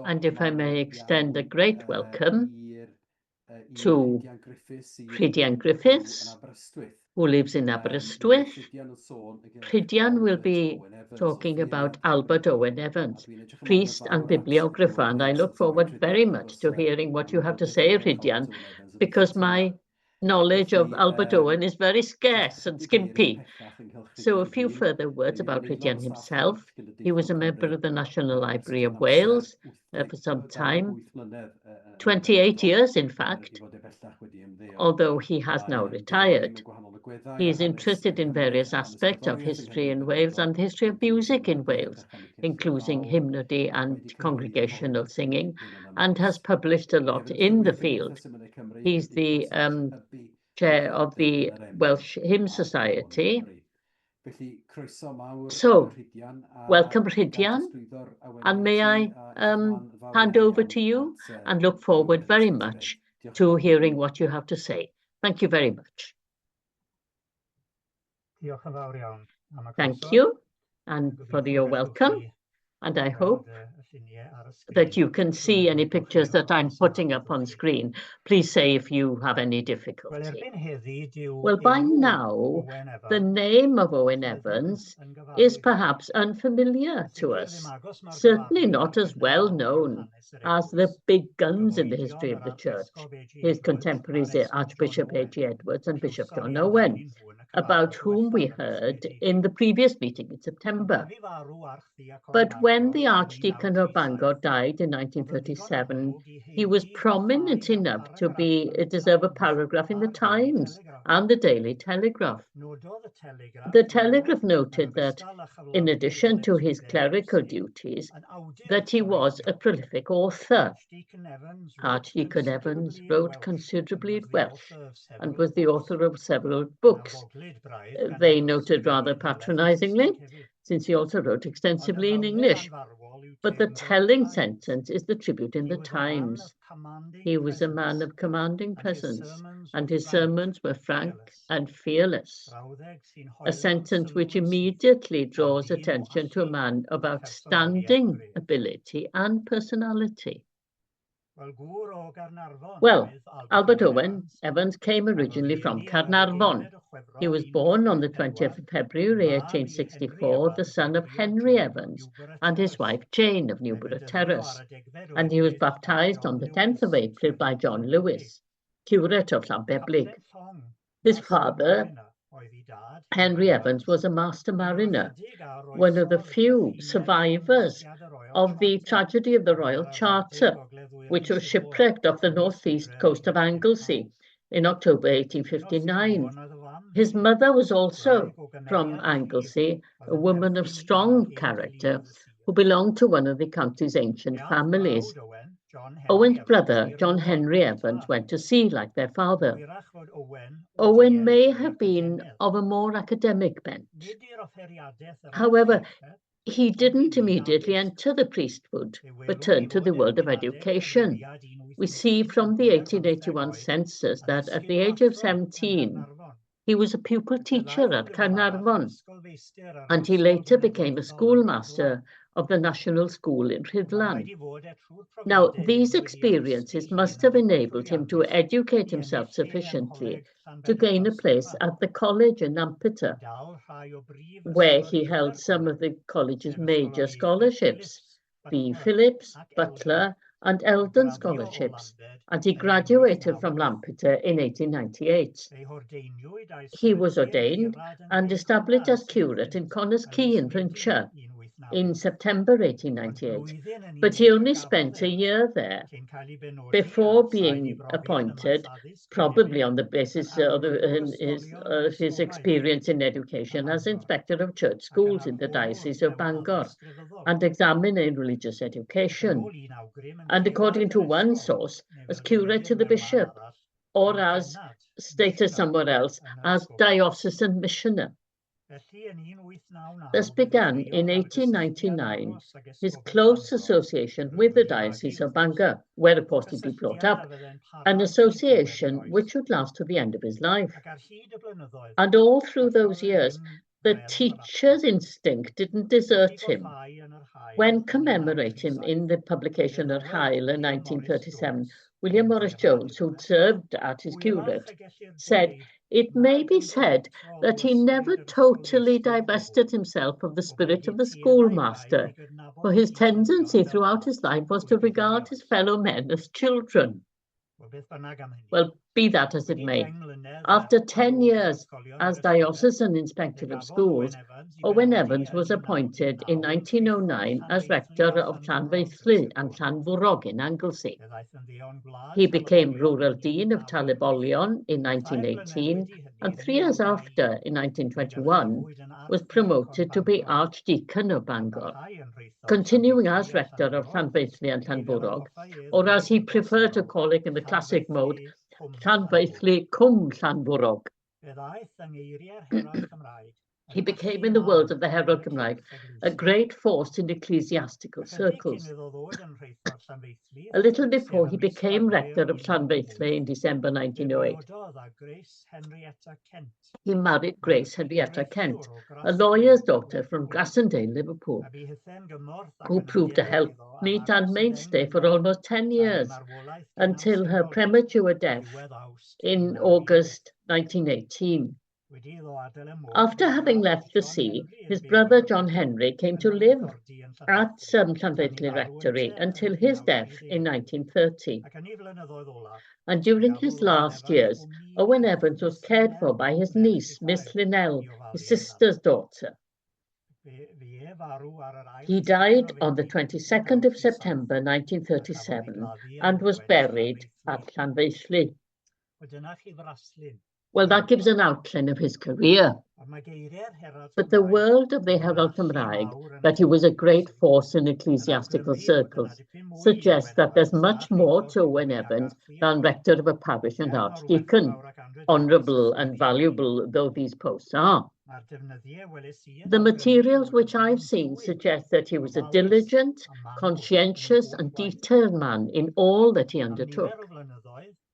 And if I may extend a great welcome to Rhidian Griffiths, who lives in Aberystwyth. Rhidian will be talking about Albert Owen Evans, priest and bibliographer, and I look forward very much to hearing what you have to say, Rhidian, because my knowledge of Albert Owen is very scarce and skimpy. So a few further words about Rhidian himself. He was a member of the National Library of Wales for some time, 28 years in fact, although he has now retired. He is interested in various aspects of history in Wales and the history of music in Wales, including hymnody and congregational singing, and has published a lot in the field. He's the chair of the Welsh Hymn Society. So, welcome, Rhidian, and may I hand over to you and look forward very much to hearing what you have to say. Thank you very much. Thank you, and for your welcome, and I hope that you can see any pictures that I'm putting up on screen. Please say if you have any difficulty. Well, by now, the name of Owen Evans is perhaps unfamiliar to us, certainly not as well known as the big guns in the history of the church, his contemporaries Archbishop A.G. Edwards and Bishop John Owen, about whom we heard in the previous meeting in September. But when the Archdeacon of Bangor died in 1937, he was prominent enough to deserve a paragraph in the Times and the Daily Telegraph. The Telegraph noted that, in addition to his clerical duties, that he was a prolific author. Archdeacon Evans wrote considerably in Welsh and was the author of several books. They noted rather patronizingly, since he also wrote extensively in English. But the telling sentence is the tribute in the Times. He was a man of commanding presence, and his sermons were frank and fearless. A sentence which immediately draws attention to a man of outstanding ability and personality. Well, Albert Owen Evans came originally from Caernarfon. He was born on the 20th of February 1864, the son of Henry Evans and his wife Jane of Newborough Terrace, and he was baptised on the 10th of April by John Lewis, curate of Llanbeblig. His father, Henry Evans, was a master mariner, one of the few survivors of the tragedy of the Royal Charter, which was shipwrecked off the northeast coast of Anglesey in October 1859. His mother was also from Anglesey, a woman of strong character who belonged to one of the county's ancient families. Owen's brother, John Henry Evans, went to sea like their father. Owen may have been of a more academic bent. However, he didn't immediately enter the priesthood, but turned to the world of education. We see from the 1881 census that at the age of 17, he was a pupil teacher at Caernarfon, and he later became a schoolmaster of the National School in Rhuddlan. Now, these experiences must have enabled him to educate himself sufficiently to gain a place at the college in Lampeter, where he held some of the college's major scholarships, B. Phillips, Butler, and Eldon scholarships, and he graduated from Lampeter in 1898. He was ordained and established as curate in Connors Quay in Rhynchire in September 1898, but he only spent a year there before being appointed, probably on the basis of his experience in education, as inspector of church schools in the Diocese of Bangor and examiner in religious education, and according to one source, as curate to the bishop, or as stated somewhere else, as diocesan missioner. This began in 1899 his close association with the Diocese of Bangor, where of course he'd be brought up, an association which would last to the end of his life. And all through those years, the teacher's instinct didn't desert him. When commemorating in the publication of Hael in 1937, William Morris Jones, who'd served as his curate, said, "It may be said that he never totally divested himself of the spirit of the schoolmaster, for his tendency throughout his life was to regard his fellow men as children." Well, be that as it may, after 10 years as diocesan inspector of schools, Owen Evans was appointed in 1909 as rector of Llanfaethlu and Llanfwrog in Anglesey. He became rural dean of Talybolion in 1918, and 3 years after, in 1921, was promoted to be Archdeacon of Bangor, continuing as rector of Llanfaethlu and Llanfwrog, or as he preferred to call it in the classic mode, Llanfaethlu cum Llanfwrog. He became, in the world of the Herald Cymraeg, a great force in ecclesiastical circles. A little before he became rector of Llanfaethlu in December 1908, he married Grace Henrietta Kent, a lawyer's daughter from Grassendale, Liverpool, who proved a helpmeet and mainstay for almost 10 years, until her premature death in August 1918. After having left the see, his brother John Henry came to live at Llanfaethlu Rectory until his death in 1930. And during his last years, Owen Evans was cared for by his niece, Miss Linnell, his sister's daughter. He died on the 22nd of September 1937 and was buried at Llanfaethlu. Well, that gives an outline of his career. But the world of the Herald Cymraeg, that he was a great force in ecclesiastical circles, suggests that there's much more to Owen Evans than rector of a parish and archdeacon, honourable and valuable though these posts are. The materials which I've seen suggest that he was a diligent, conscientious and detailed man in all that he undertook.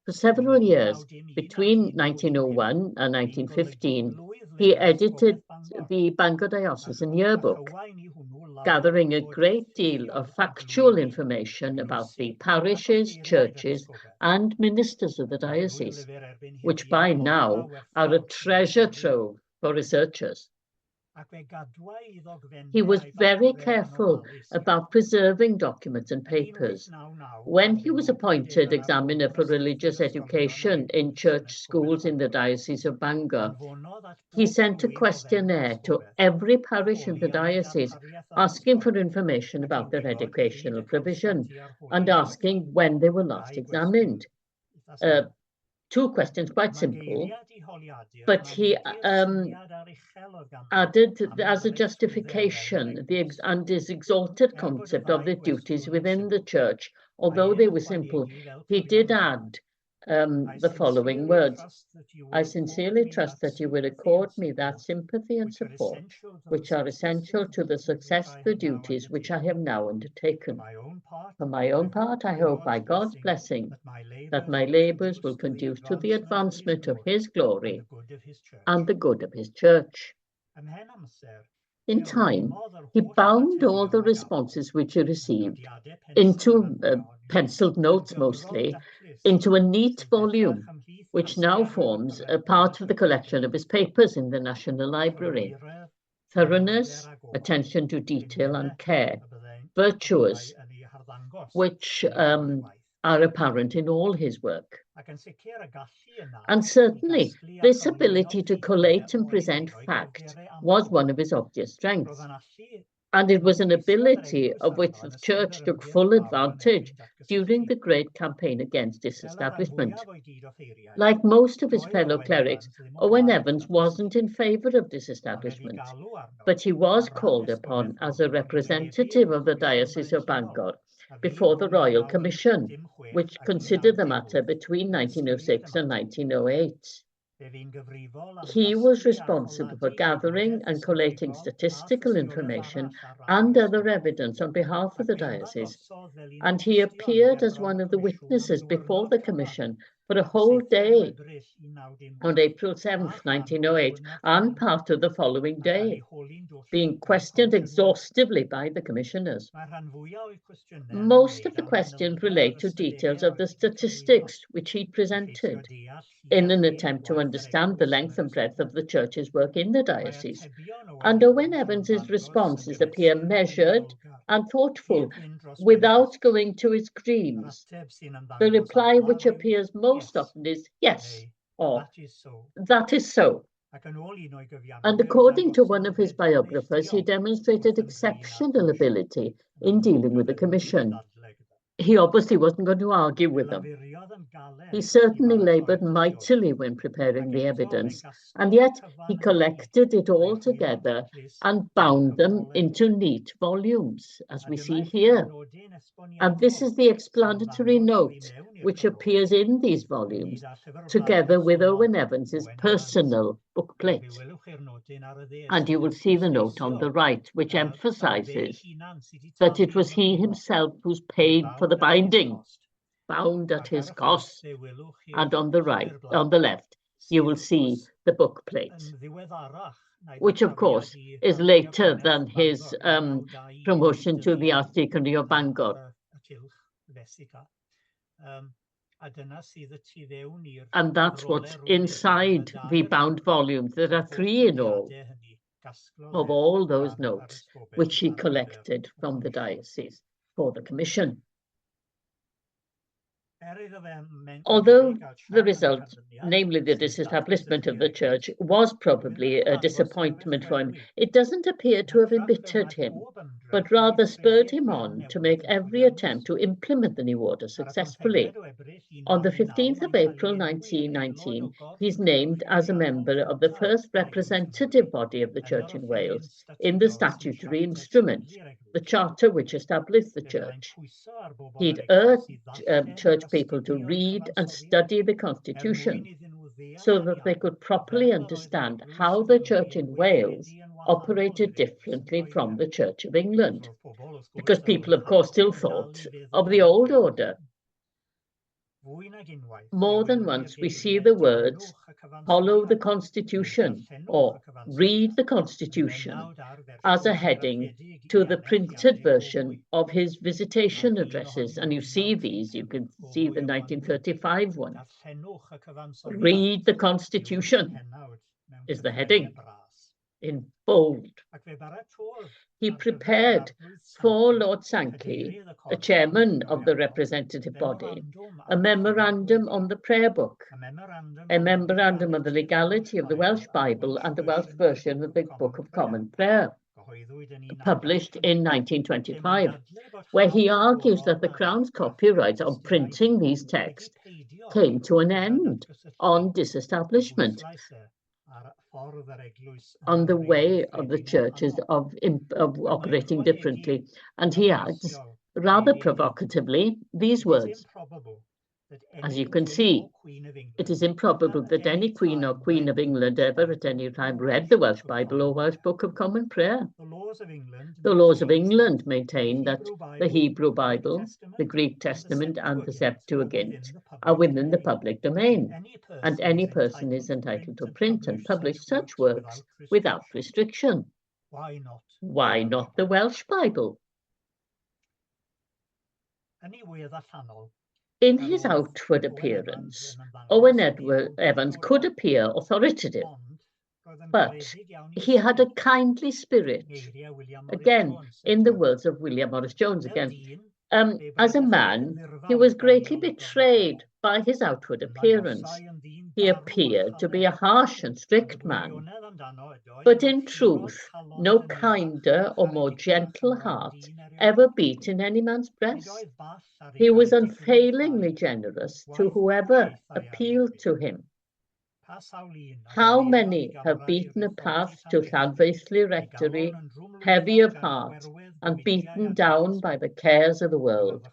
For several years, between 1901 and 1915, he edited the Bangor Diocesan Yearbook, gathering a great deal of factual information about the parishes, churches, and ministers of the diocese, which by now are a treasure trove for researchers. He was very careful about preserving documents and papers. When he was appointed examiner for religious education in church schools in the Diocese of Bangor, he sent a questionnaire to every parish in the diocese, asking for information about their educational provision and asking when they were last examined. 2 questions, quite simple, but he added as a justification and his exalted concept of the duties within the church. Although they were simple, he did add the following words: "I sincerely trust that you will accord me that sympathy and support which are essential to the success of the duties which I have now undertaken. For my own part, I hope by God's blessing that my labours will conduce to the advancement of his glory and the good of his church." In time, he bound all the responses which he received into penciled notes mostly, into a neat volume, which now forms a part of the collection of his papers in the National Library. Thoroughness, attention to detail and care, virtues, which are apparent in all his work. And certainly, this ability to collate and present fact was one of his obvious strengths. And it was an ability of which the church took full advantage during the great campaign against disestablishment. Like most of his fellow clerics, Owen Evans wasn't in favour of disestablishment, but he was called upon as a representative of the Diocese of Bangor before the Royal Commission, which considered the matter between 1906 and 1908. He was responsible for gathering and collating statistical information and other evidence on behalf of the diocese, and he appeared as one of the witnesses before the Commission for a whole day on April 7th, 1908, and part of the following day, being questioned exhaustively by the commissioners. Most of the questions relate to details of the statistics which he presented in an attempt to understand the length and breadth of the church's work in the diocese. And Owen Evans's responses appear measured and thoughtful without going to extremes. The reply which appears most often is yes, or that is so. And according to one of his biographers, he demonstrated exceptional ability in dealing with the commission. He obviously wasn't going to argue with them. He certainly labored mightily when preparing the evidence, and yet he collected it all together and bound them into neat volumes, as we see here. And this is the explanatory note which appears in these volumes, together with Owen Evans's personal bookplate. And you will see the note on the right, which emphasizes that it was he himself who's paid for the binding, bound at his cost. And on the left, you will see the bookplate, which of course is later than his promotion to the Archdeaconry of Bangor. And that's what's inside the bound volumes. There are 3 in all of all those notes which he collected from the diocese for the commission. Although the result, namely the disestablishment of the church, was probably a disappointment for him, it doesn't appear to have embittered him, but rather spurred him on to make every attempt to implement the new order successfully. On the 15th of April 1919, he's named as a member of the first representative body of the Church in Wales in the statutory instrument, the charter which established the church. He'd urged church people to read and study the Constitution so that they could properly understand how the Church in Wales operated differently from the Church of England, because people, of course, still thought of the old order. More than once, we see the words, follow the Constitution, or read the Constitution, as a heading to the printed version of his visitation addresses. And you see these, you can see the 1935 one. Read the Constitution is the heading in bold. He prepared for Lord Sankey, the chairman of the representative body, a memorandum on the prayer book, a memorandum on the legality of the Welsh Bible and the Welsh version of the Book of Common Prayer, published in 1925, where he argues that the Crown's copyright on printing these texts came to an end on disestablishment, on the way of the churches of operating differently. And he adds, rather provocatively, these words, as you can see, it is improbable that any queen or queen of England ever at any time read the Welsh Bible or Welsh Book of Common Prayer. The laws of England maintain that the Hebrew Bible, the Greek Testament, and the Septuagint are within the public domain, and any person is entitled to print and publish such works without restriction. Why not the Welsh Bible? In his outward appearance, Owen Evans could appear authoritative, but he had a kindly spirit. Again, in the words of William Morris Jones, as a man, he was greatly betrayed by his outward appearance. He appeared to be a harsh and strict man, but in truth, no kinder or more gentle heart ever beat in any man's breast. He was unfailingly generous to whoever appealed to him. How many have beaten a path to Llanfaethlu Rectory, heavy of heart and beaten down by the cares of the world,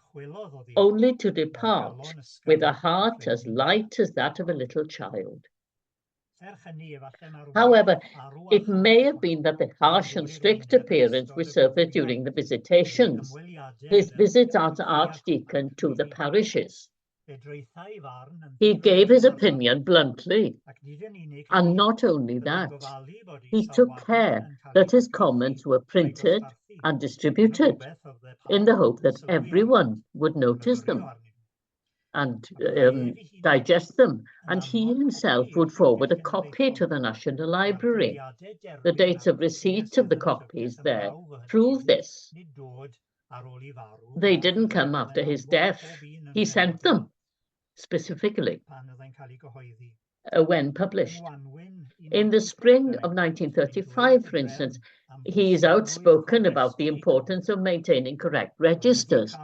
only to depart with a heart as light as that of a little child. However, it may have been that the harsh and strict appearance resurfaced during the visitations, his visits as archdeacon to the parishes. He gave his opinion bluntly, and not only that, he took care that his comments were printed and distributed in the hope that everyone would notice them and digest them, and he himself would forward a copy to the National Library. The dates of receipt of the copies there prove this. They didn't come after his death. He sent them specifically when published. In the spring of 1935, for instance, he is outspoken about the importance of maintaining correct registers.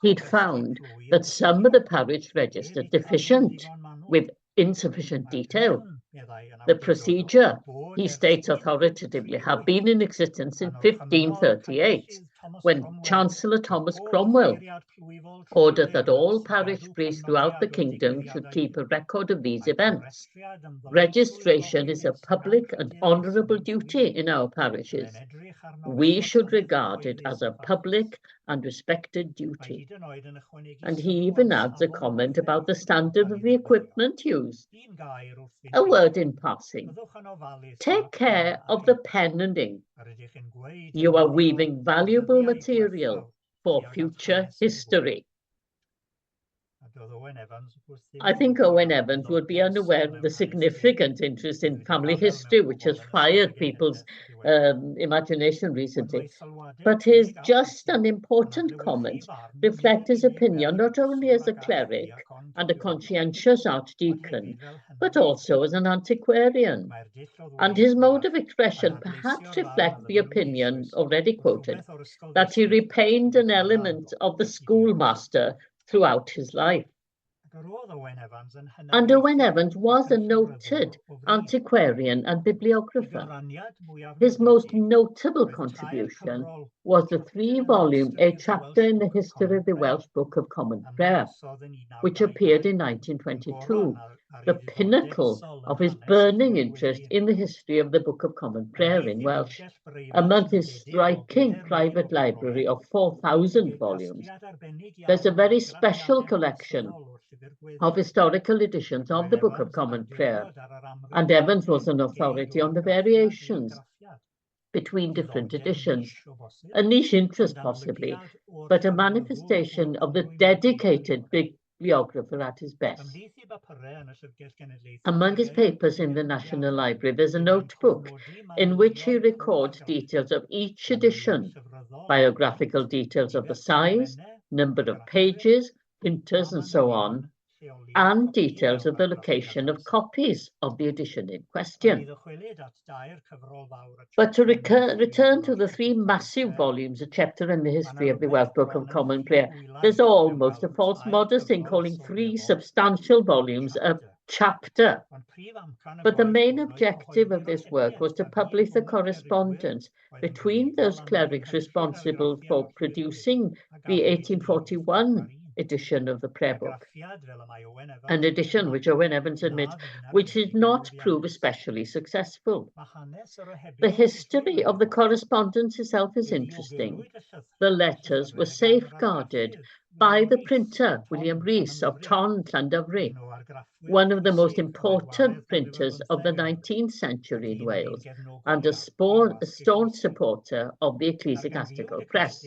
He'd found that some of the parish registers deficient with insufficient detail. The procedure, he states authoritatively, had been in existence in 1538, when Chancellor Thomas Cromwell ordered that all parish priests throughout the kingdom should keep a record of these events. Registration is a public and honourable duty in our parishes. We should regard it as a public and respected duty. And he even adds a comment about the standard of the equipment used. A word in passing. Take care of the pen and ink. You are weaving valuable material for future history. I think Owen Evans would be unaware of the significant interest in family history, which has fired people's imagination recently. But his just and important comments reflect his opinion not only as a cleric and a conscientious archdeacon, but also as an antiquarian. And his mode of expression perhaps reflects the opinion already quoted, that he retained an element of the schoolmaster throughout his life. And Owen Evans was a noted antiquarian and bibliographer. His most notable contribution was the 3-volume A Chapter in the History of the Welsh Book of Common Prayer, which appeared in 1922, the pinnacle of his burning interest in the history of the Book of Common Prayer in Welsh. Among his striking private library of 4,000 volumes, there's a very special collection of historical editions of the Book of Common Prayer, and Evans was an authority on the variations between different editions, a niche interest possibly, but a manifestation of the dedicated bibliographer at his best. Among his papers in the National Library, there's a notebook in which he records details of each edition, biographical details of the size, number of pages, printers, and so on, and details of the location of copies of the edition in question. But to return to the 3 massive volumes, A Chapter in the History of the Welsh Book of Common Prayer, there's almost a false modesty in calling 3 substantial volumes a chapter. But the main objective of this work was to publish the correspondence between those clerics responsible for producing the 1841 edition of the prayer book, an edition which Owen Evans admits which did not prove especially successful. The history of the correspondence itself is interesting. The letters were safeguarded by the printer, William Maurice of Ton, Llandovery, one of the most important printers of the 19th century in Wales, and a staunch supporter of the ecclesiastical press.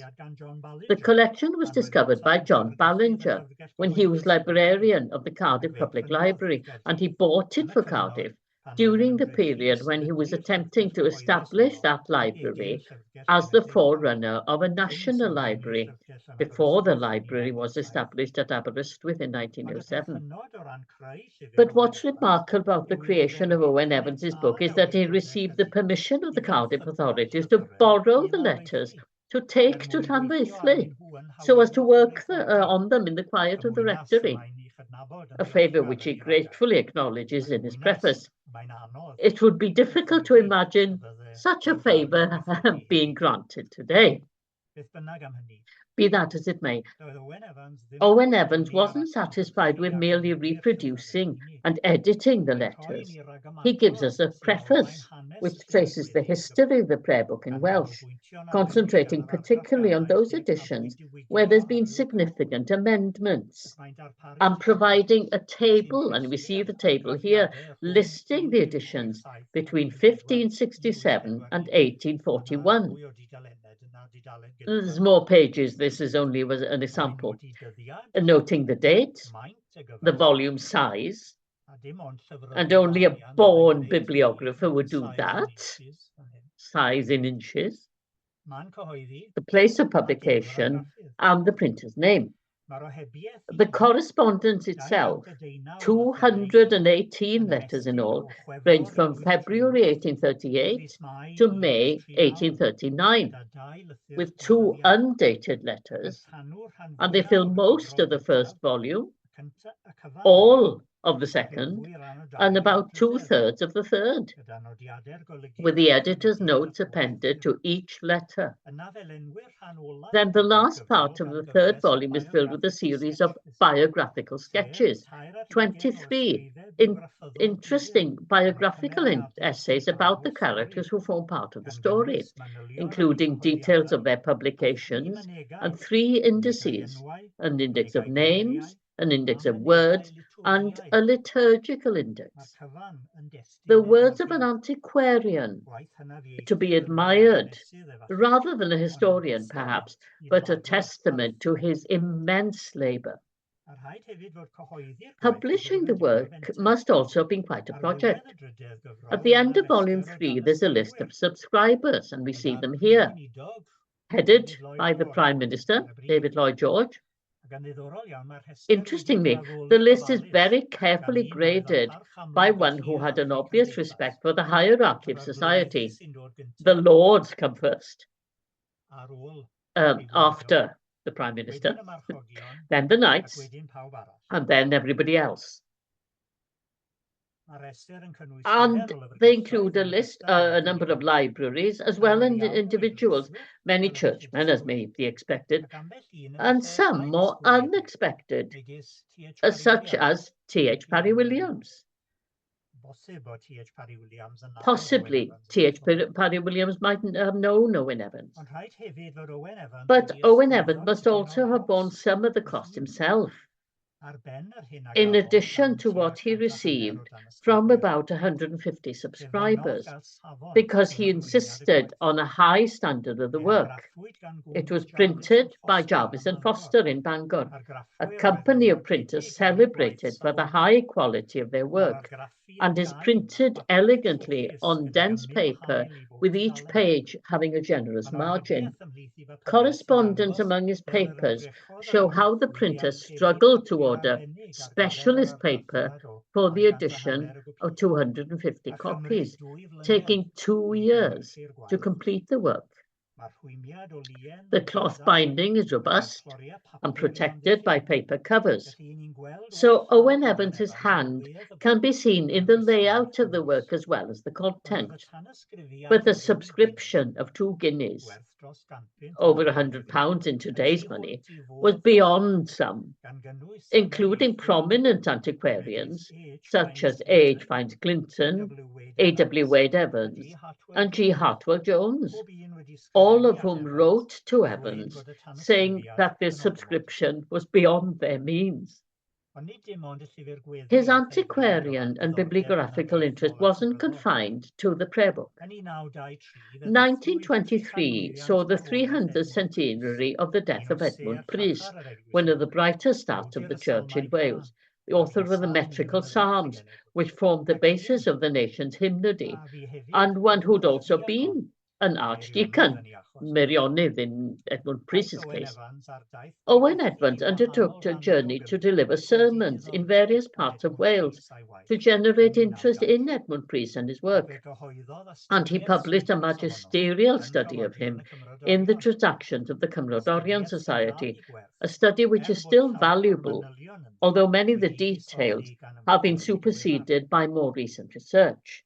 The collection was discovered by John Ballinger when he was librarian of the Cardiff Public Library, and he bought it for Cardiff during the period when he was attempting to establish that library as the forerunner of a national library, before the library was established at Aberystwyth in 1907. But what's remarkable about the creation of Owen Evans's book is that he received the permission of the Cardiff authorities to borrow the letters to take to Llanfairpwll, so as to work on them in the quiet of the rectory, a favour which he gratefully acknowledges in his preface. It would be difficult to imagine such a favour being granted today. Be that as it may, Owen Evans wasn't satisfied with merely reproducing and editing the letters. He gives us a preface which traces the history of the prayer book in Welsh, concentrating particularly on those editions where there's been significant amendments, and providing a table, and we see the table here, listing the editions between 1567 and 1841. There's more pages, this is only an example, noting the date, the volume size, and only a born bibliographer would do that, size in inches, the place of publication, and the printer's name. The correspondence itself, 218 letters in all, range from February 1838 to May 1839, with 2 undated letters, and they fill most of the first volume, all of the second, and about 2/3 of the third, with the editor's notes appended to each letter. Then the last part of the third volume is filled with a series of biographical sketches, 23 interesting biographical essays about the characters who form part of the story, including details of their publications and 3 indices, an index of names, an index of words, and a liturgical index. The words of an antiquarian, to be admired, rather than a historian perhaps, but a testament to his immense labour. Publishing the work must also have been quite a project. At the end of volume 3, there's a list of subscribers, and we see them here, headed by the Prime Minister, David Lloyd George. Interestingly, the list is very carefully graded by one who had an obvious respect for the hierarchy of society. The Lords come first, after the Prime Minister, then the Knights, and then everybody else. And they include a list, a number of libraries, as well as individuals, many churchmen, as may be expected, and some more unexpected, such as T.H. Parry Williams. Possibly T.H. Parry Williams might have known Owen Evans. But Owen Evans must also have borne some of the cost himself, in addition to what he received from about 150 subscribers, because he insisted on a high standard of the work. It was printed by Jarvis and Foster in Bangor, a company of printers celebrated for the high quality of their work, and is printed elegantly on dense paper, with each page having a generous margin. Correspondence among his papers show how the printer struggled to order specialist paper for the edition of 250 copies, taking 2 years to complete the work. The cloth binding is robust and protected by paper covers. So Owen Evans's hand can be seen in the layout of the work as well as the content. But the subscription of 2 guineas, over £100 in today's money, was beyond some, including prominent antiquarians such as A.H. Fynes Clinton, A.W. Wade Evans, and G. Hartwell Jones, all of whom wrote to Evans saying that their subscription was beyond their means. His antiquarian and bibliographical interest wasn't confined to the prayer book. 1923 saw the 300th centenary of the death of Edmund Maurice, one of the brightest stars of the Church in Wales, the author of the metrical psalms, which formed the basis of the nation's hymnody, and one who'd also been an archdeacon, Meirionydd in Edmund Maurice's case. Owen Evans undertook a journey to deliver sermons in various parts of Wales to generate interest in Edmund Maurice and his work, and he published a magisterial study of him in the Transactions of the Cymrodorion Society, a study which is still valuable, although many of the details have been superseded by more recent research.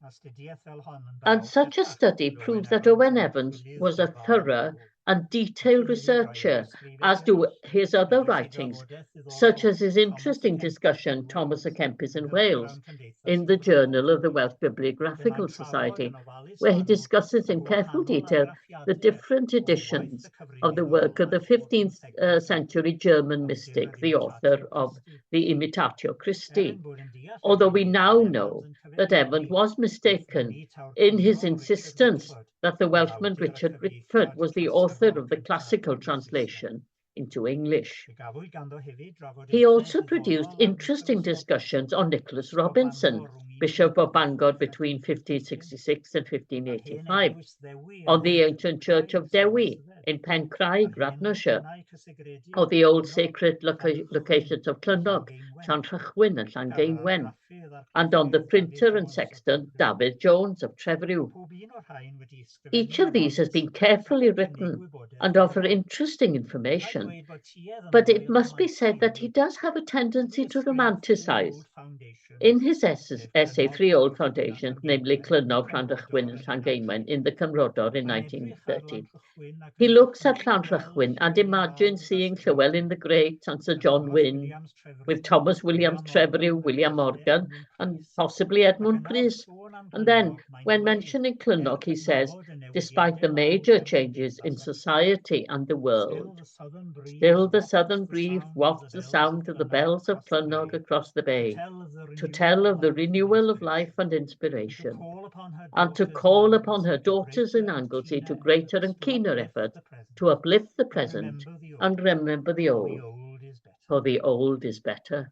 And such a study proves that Owen Evans was a thorough and detailed researcher, as do his other writings, such as his interesting discussion, Thomas a Kempis in Wales, in the Journal of the Welsh Bibliographical Society, where he discusses in careful detail the different editions of the work of the 15th century German mystic, the author of the Imitatio Christi. Although we now know that Evan was mistaken in his insistence that the Welshman Richard Whitford was the author of the classical translation into English. He also produced interesting discussions on Nicholas Robinson, Bishop of Bangor between 1566 and 1585, on the ancient church of Dewi in Pencraig, Radnorshire, or the old sacred locations of Clunog, Llanrhychwyn and Llangewenwen, and on the printer and sexton David Jones of Trefrw. Each of these has been carefully written and offer interesting information, but it must be said that he does have a tendency to romanticize. In his essay Three Old Foundations, namely Clunog, Llanrhychwyn and Llangewenwen in the Cymrodor in 1913, he looks at Llanrhychwyn and imagines seeing Llywelyn the Great and Sir John Wynne, with Thomas Williams Trefrw, William Morgan, and possibly Edmund Grease. And then, when mentioning Clunog, he says, despite the major changes in society and the world, still the southern breeze wafts the sound of the bells of Clunog across the bay, to tell of the renewal of life and inspiration, and to call upon her daughters in Anglesey to greater and keener effort to uplift the present and remember the old, for the old is better.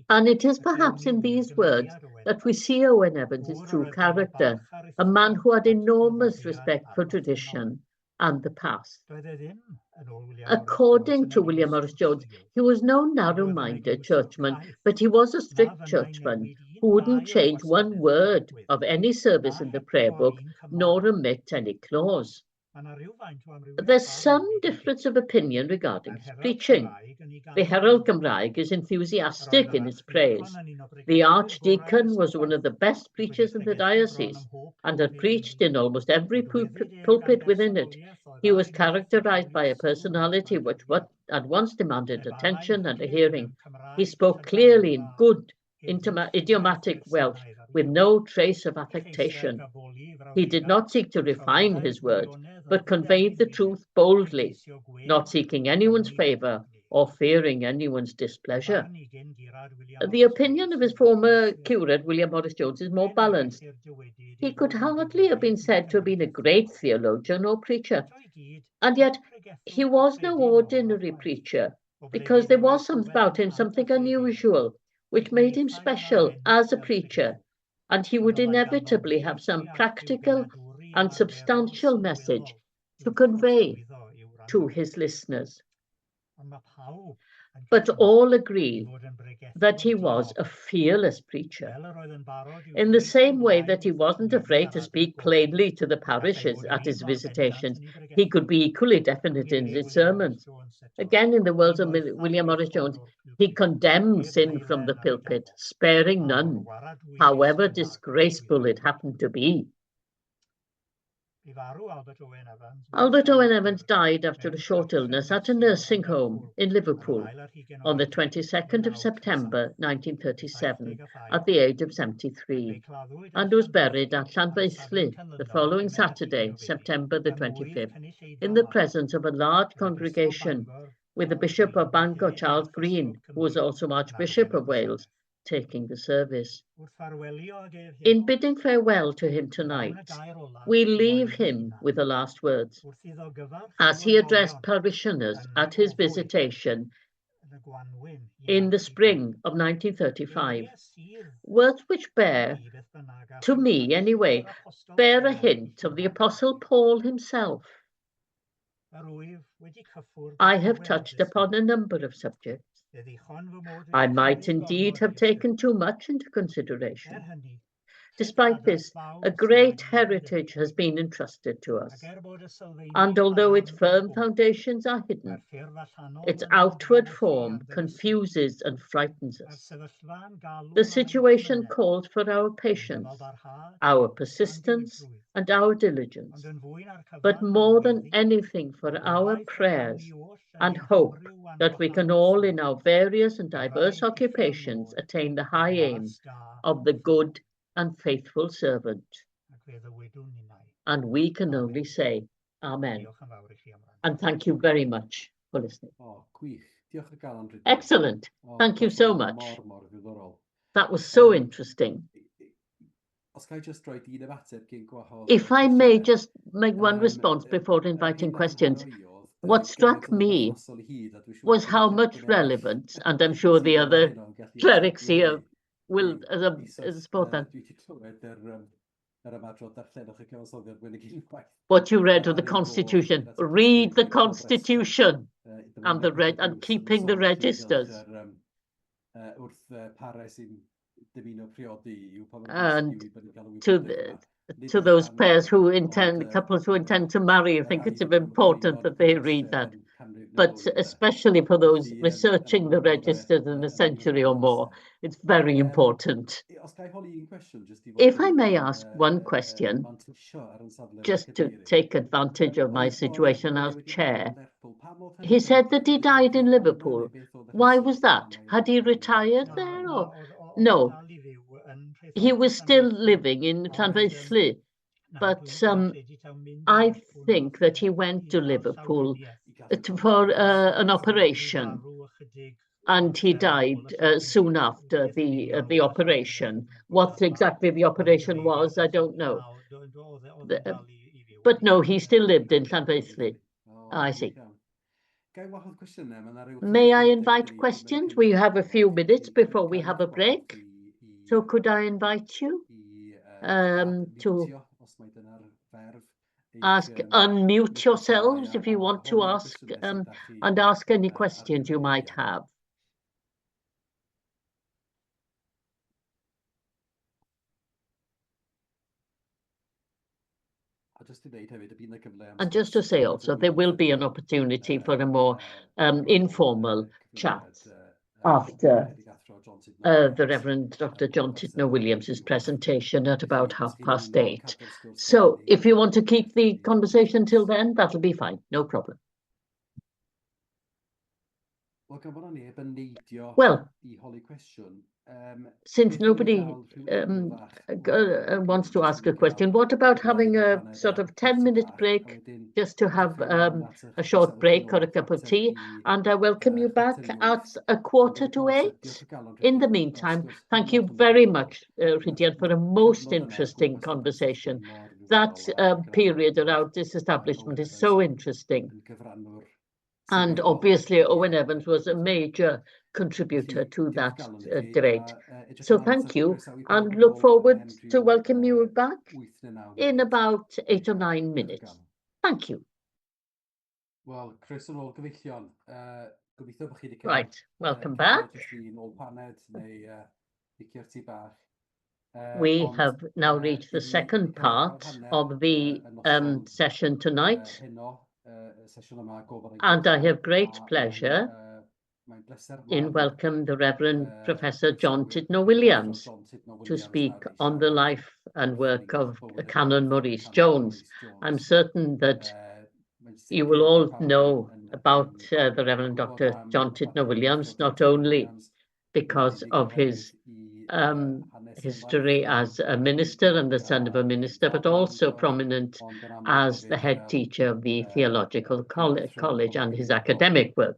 And it is perhaps in these words that we see Owen Evans' true character, a man who had enormous respect for tradition and the past. According to William Maurice Jones, he was no narrow-minded churchman, but he was a strict churchman who wouldn't change one word of any service in the prayer book, nor omit any clause. There's some difference of opinion regarding his preaching. The Herald Gymraeg is enthusiastic in its praise. The Archdeacon was one of the best preachers in the diocese and had preached in almost every pulpit within it. He was characterized by a personality which at once demanded attention and a hearing. He spoke clearly in good, idiomatic Welsh with no trace of affectation. He did not seek to refine his words, but conveyed the truth boldly, not seeking anyone's favor or fearing anyone's displeasure. The opinion of his former curate, William Maurice Jones, is more balanced. He could hardly have been said to have been a great theologian or preacher, and yet he was no ordinary preacher, because there was something about him, something unusual, which made him special as a preacher, and he would inevitably have some practical and substantial message to convey to his listeners. But all agree that he was a fearless preacher, in the same way that he wasn't afraid to speak plainly to the parishes at his visitations. He could be equally definite in his sermons. Again, in the words of William Maurice Jones, he condemned sin from the pulpit, sparing none, however disgraceful it happened to be. Albert Owen Evans died after a short illness at a nursing home in Liverpool on the 22nd of September 1937 at the age of 73, and was buried at Llanfaethlu the following Saturday, September the 25th, in the presence of a large congregation, with the Bishop of Bangor, Charles Green, who was also Archbishop of Wales, taking the service. In bidding farewell to him tonight, we leave him with the last words, as he addressed parishioners at his visitation in the spring of 1935, words which bear, to me anyway, bear a hint of the Apostle Paul himself. I have touched upon a number of subjects. I might indeed have taken too much into consideration. Despite this, a great heritage has been entrusted to us. And although its firm foundations are hidden, its outward form confuses and frightens us. The situation calls for our patience, our persistence, and our diligence, but more than anything for our prayers and hope that we can all in our various and diverse occupations attain the high aim of the good and faithful servant. And we can only say, Amen. And thank you very much for listening. Excellent. Thank you so much. That was so interesting. If I may just make one response before inviting questions, what struck me was how much relevance, and I'm sure the other clerics here will support that. What you read of the Constitution, read the Constitution and keeping the registers. And to those pairs couples who intend to marry, I think it's important that they read that. But especially for those researching the registers in a century or more, it's very important. If I may ask one question, just to take advantage of my situation as chair, he said that he died in Liverpool. Why was that? Had he retired there or no? He was still living in Llanfairpwll, but I think that he went to Liverpool for an operation, and he died soon after the operation. What exactly the operation was, I don't know. But no, he still lived in Llanfairpwll. I see. May I invite questions? We have a few minutes before we have a break. So could I invite you to unmute yourselves if you want to ask and ask any questions you might have. And just to say also, there will be an opportunity for a more informal chat after the Reverend Dr. John Tudno Williams's presentation at about 8:30. So if you want to keep the conversation till then, that'll be fine, no problem. Well, since nobody wants to ask a question, what about having a sort of 10-minute break, just to have a short break or a cup of tea? And I welcome you back at 7:45. In the meantime, thank you very much, Rhidian, for a most interesting conversation. That period around disestablishment is so interesting. And obviously, Owen Evans was a major contributor to that debate. So thank you, and look forward to welcome you back in about 8 or 9 minutes. Thank you. Right, welcome back. We have now reached the second part of the session tonight. And I have great pleasure in welcoming the Reverend Professor John Tudno Williams to speak on the life and work of Canon Maurice Jones. I'm certain that you will all know about the Reverend Dr. John Tudno Williams, not only because of his history as a minister and the son of a minister, but also prominent as the head teacher of the Theological College and his academic work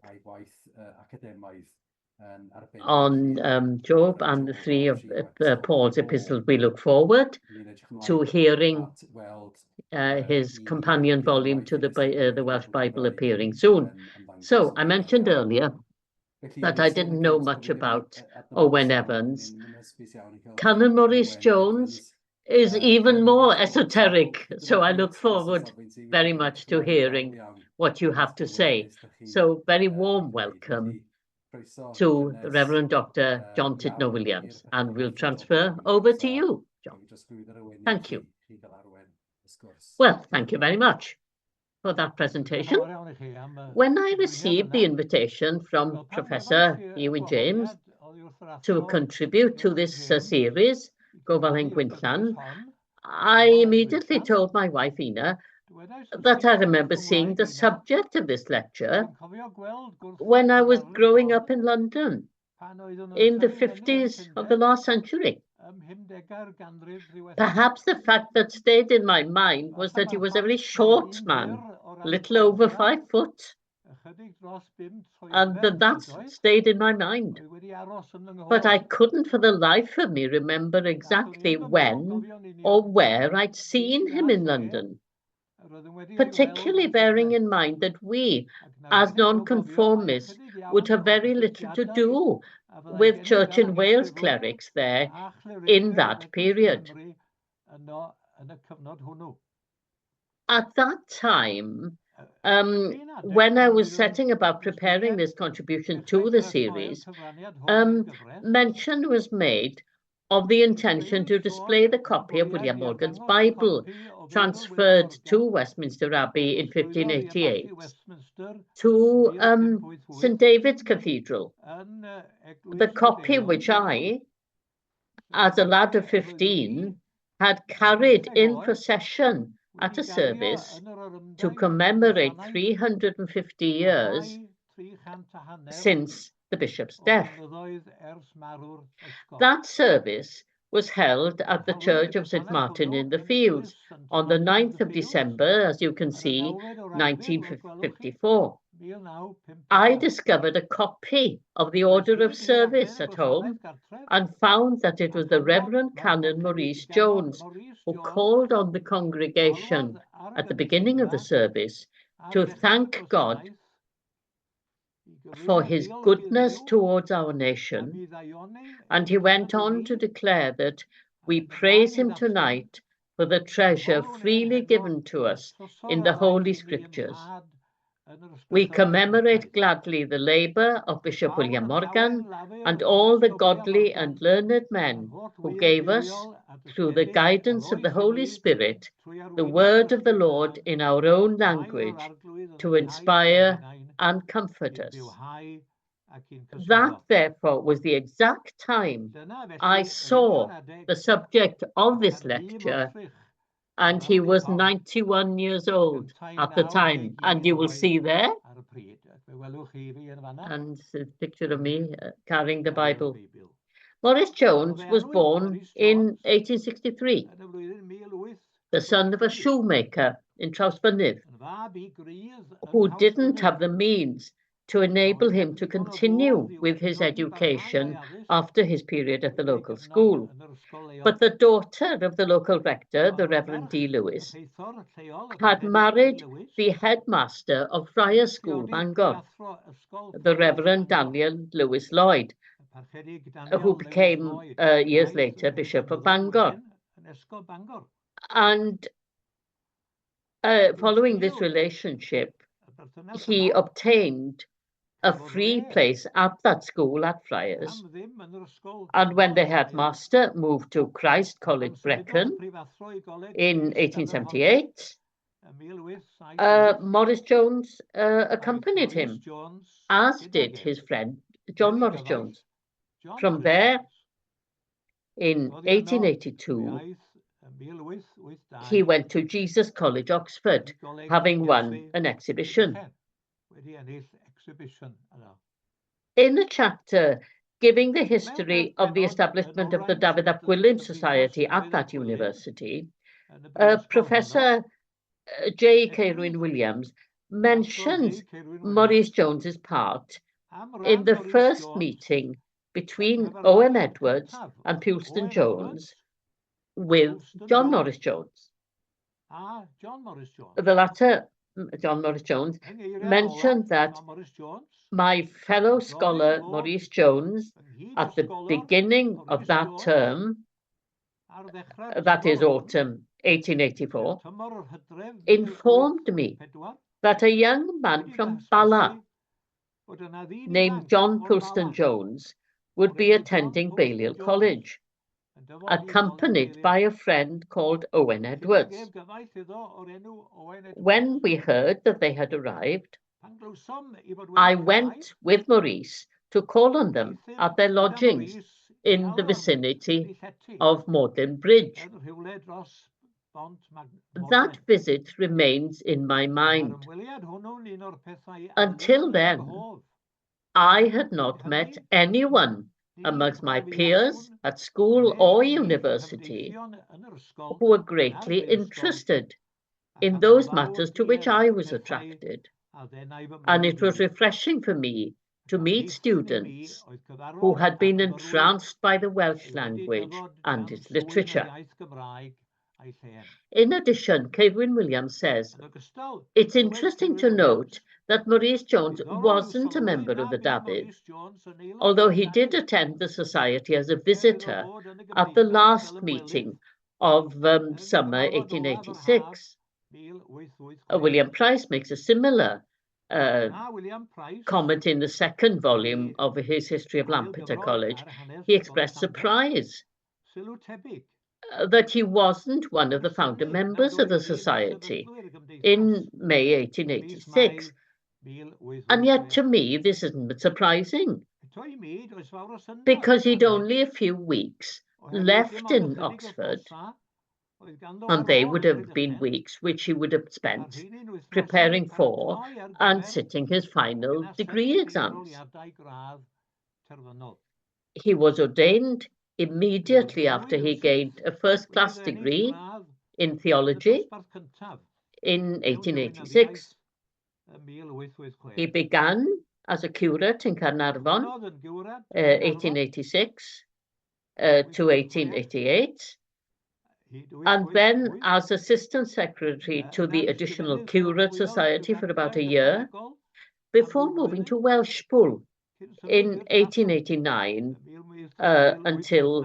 on Job and the 3 of Paul's epistles. We look forward to hearing his companion volume to the Welsh Bible appearing soon. So I mentioned earlier that I didn't know much about Owen Evans. Canon Maurice Jones is even more esoteric, so I look forward very much to hearing what you have to say. So very warm welcome to the Reverend Dr. John Tudno Williams, and we'll transfer over to you, John. Thank you. Well, Thank you very much for that presentation. When I received the invitation from Professor Ewan James to contribute to this series, Gofal yn Gwynllan, I immediately told my wife, Ina, that I remember seeing the subject of this lecture when I was growing up in London in the 50s of the last century. Perhaps the fact that stayed in my mind was that he was a very short man, little over 5 foot, and that stayed in my mind. But I couldn't for the life of me remember exactly when or where I'd seen him in London, particularly bearing in mind that we, as nonconformists, would have very little to do with Church in Wales clerics there in that period. At that time, when I was setting about preparing this contribution to the series, mention was made of the intention to display the copy of William Morgan's Bible, transferred to Westminster Abbey in 1588, to St David's Cathedral. The copy which I, as a lad of 15, had carried in procession at a service to commemorate 350 years since the bishop's death. That service was held at the Church of St Martin in the Fields on the 9th of December, as you can see, 1954. I discovered a copy of the order of service at home and found that it was the Reverend Canon Maurice Jones who called on the congregation at the beginning of the service to thank God for his goodness towards our nation, and he went on to declare that we praise him tonight for the treasure freely given to us in the Holy Scriptures. We commemorate gladly the labour of Bishop William Morgan and all the godly and learned men who gave us, through the guidance of the Holy Spirit, the word of the Lord in our own language to inspire and comfort us. That, therefore, was the exact time I saw the subject of this lecture, and he was 91 years old at the time. And you will see there, and a picture of me carrying the Bible. Maurice Jones was born in 1863, the son of a shoemaker in Trawsfynydd, who didn't have the means to enable him to continue with his education after his period at the local school. But the daughter of the local rector, the Reverend D. Lewis, had married the headmaster of Friars School, Bangor, the Reverend Daniel Lewis Lloyd, who became years later Bishop of Bangor. And following this relationship, he obtained a free place at that school at Friars, and when the headmaster moved to Christ College, Brecon, in 1878, Maurice Jones accompanied him, as did his friend John Maurice Jones. From there, in 1882, he went to Jesus College, Oxford, having won an exhibition. In a chapter giving the history of the establishment of the Dafydd ap Gwilym Society at that university, Professor J. Caerwyn Williams mentions Maurice Jones's part in the first meeting between Owen Edwards and Pulston Jones with John Maurice Jones. The latter, John Maurice Jones, mentioned that my fellow scholar Maurice Jones, at the beginning of that term, that is autumn 1884, informed me that a young man from Bala named John Pulston Jones would be attending Balliol College, accompanied by a friend called Owen Edwards. When we heard that they had arrived, I went with Maurice to call on them at their lodgings in the vicinity of Magdalen Bridge. That visit remains in my mind. Until then, I had not met anyone amongst my peers at school or university who were greatly interested in those matters to which I was attracted. And it was refreshing for me to meet students who had been entranced by the Welsh language and its literature. In addition, Ceirwyn Williams says, it's interesting to note that Maurice Jones wasn't a member of the Dafydd, although he did attend the society as a visitor at the last meeting of summer 1886. William Price makes a similar comment in the second volume of his History of Lampeter College. He expressed surprise that he wasn't one of the founder members of the society in May 1886. And yet, to me, this isn't surprising, because he'd only a few weeks left in Oxford, and they would have been weeks which he would have spent preparing for and sitting his final degree exams. He was ordained immediately after he gained a first-class degree in theology in 1886. He began as a curate in Caernarfon, 1886 to 1888, and then as assistant secretary to the Additional Curate Society for about a year, before moving to Welshpool in 1889 until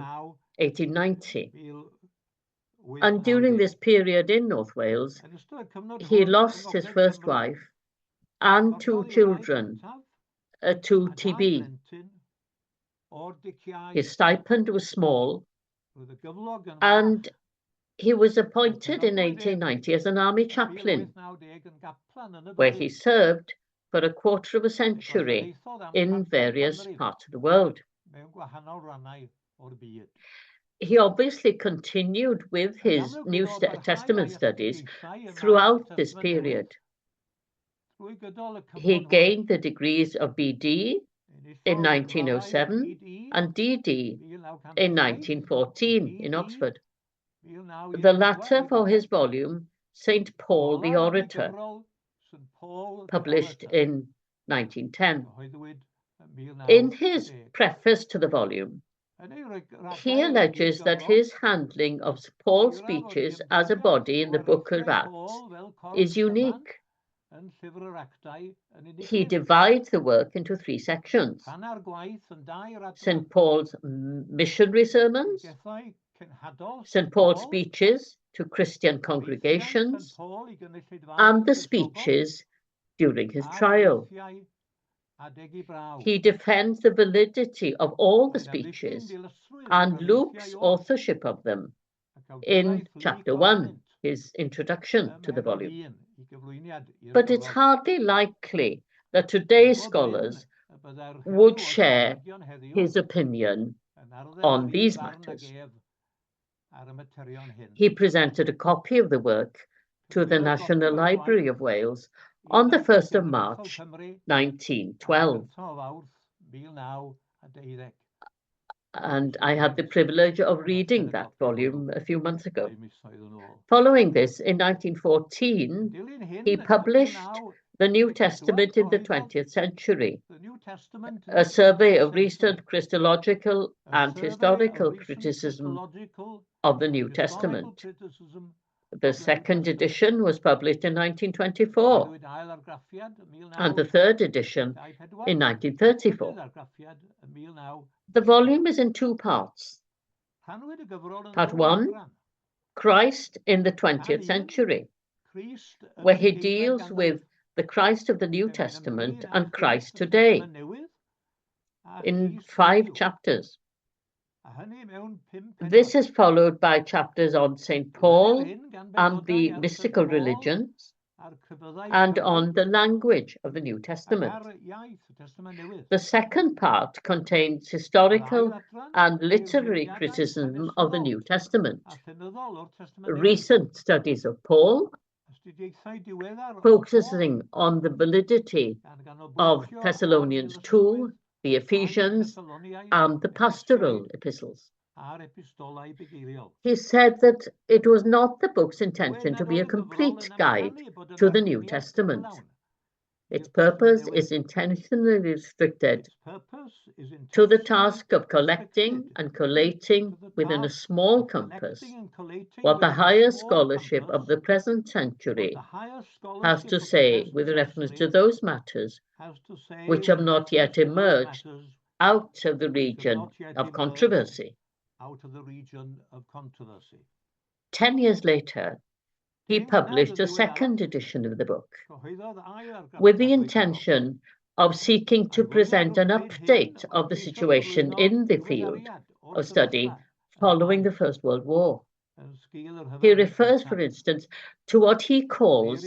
1890. And during this period in North Wales, he lost his first wife and 2 children to TB. His stipend was small, and he was appointed in 1890 as an army chaplain, where he served for a quarter of a century in various parts of the world. He obviously continued with his New Testament studies throughout this period. He gained the degrees of BD in 1907 and DD in 1914 in Oxford, the latter for his volume St. Paul the Orator, published in 1910. In his preface to the volume, he alleges that his handling of Paul's speeches as a body in the Book of Acts is unique. He divides the work into 3 sections: St. Paul's missionary sermons, St. Paul's speeches to Christian congregations, and the speeches during his trial. He defends the validity of all the speeches and Luke's authorship of them in chapter 1, his introduction to the volume. But it's hardly likely that today's scholars would share his opinion on these matters. He presented a copy of the work to the National Library of Wales on the 1st of March, 1912. And I had the privilege of reading that volume a few months ago. Following this, in 1914, he published The New Testament in the 20th Century, a survey of recent Christological and historical criticism of the New Testament. The second edition was published in 1924, and the third edition in 1934. The volume is in 2 parts. Part 1, Christ in the 20th Century, where he deals with the Christ of the New Testament and Christ today in 5 chapters. This is followed by chapters on St. Paul and the mystical religions, and on the language of the New Testament. The second part contains historical and literary criticism of the New Testament, recent studies of Paul, focusing on the validity of Thessalonians 2, the Ephesians, and the pastoral epistles. He said that it was not the book's intention to be a complete guide to the New Testament. Its purpose is intentionally restricted to the task of collecting and collating within a small compass what the higher scholarship of the present century has to say with reference to those matters which have not yet emerged out of the region of controversy. 10 years later, he published a second edition of the book with the intention of seeking to present an update of the situation in the field of study following the First World War. He refers, for instance, to what he calls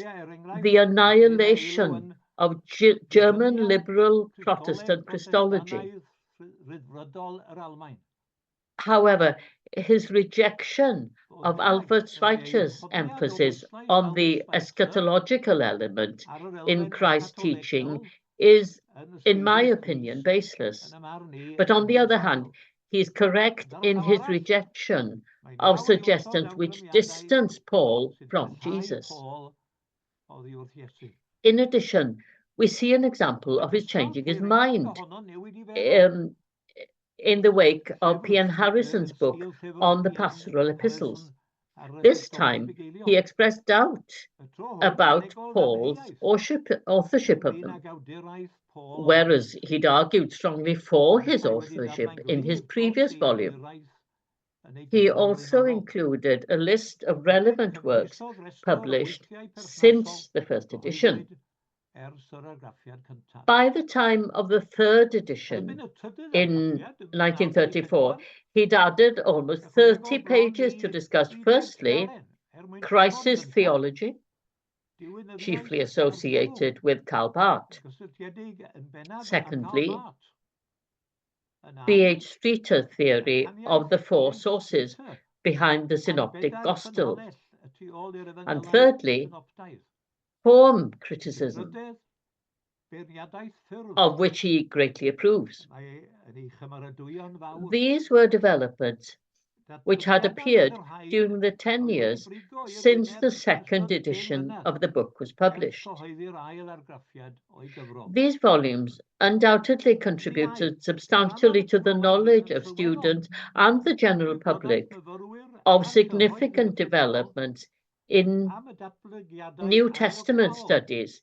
the annihilation of German liberal Protestant Christology. However, his rejection of Albert Schweitzer's emphasis on the eschatological element in Christ's teaching is, in my opinion, baseless. But on the other hand, he is correct in his rejection of suggestions which distance Paul from Jesus. In addition, we see an example of his changing his mind in the wake of P.N. Harrison's book on the pastoral epistles. This time, he expressed doubt about Paul's authorship of them, whereas he'd argued strongly for his authorship in his previous volume. He also included a list of relevant works published since the first edition. By the time of the third edition, in 1934, he'd added almost 30 pages to discuss, firstly, Christ's theology, chiefly associated with Karl Barth. Secondly, B.H. Streeter's theory of the four sources behind the Synoptic Gospel. And thirdly, form criticism, of which he greatly approves. These were developments which had appeared during the 10 years since the second edition of the book was published. These volumes undoubtedly contributed substantially to the knowledge of students and the general public of significant developments in New Testament studies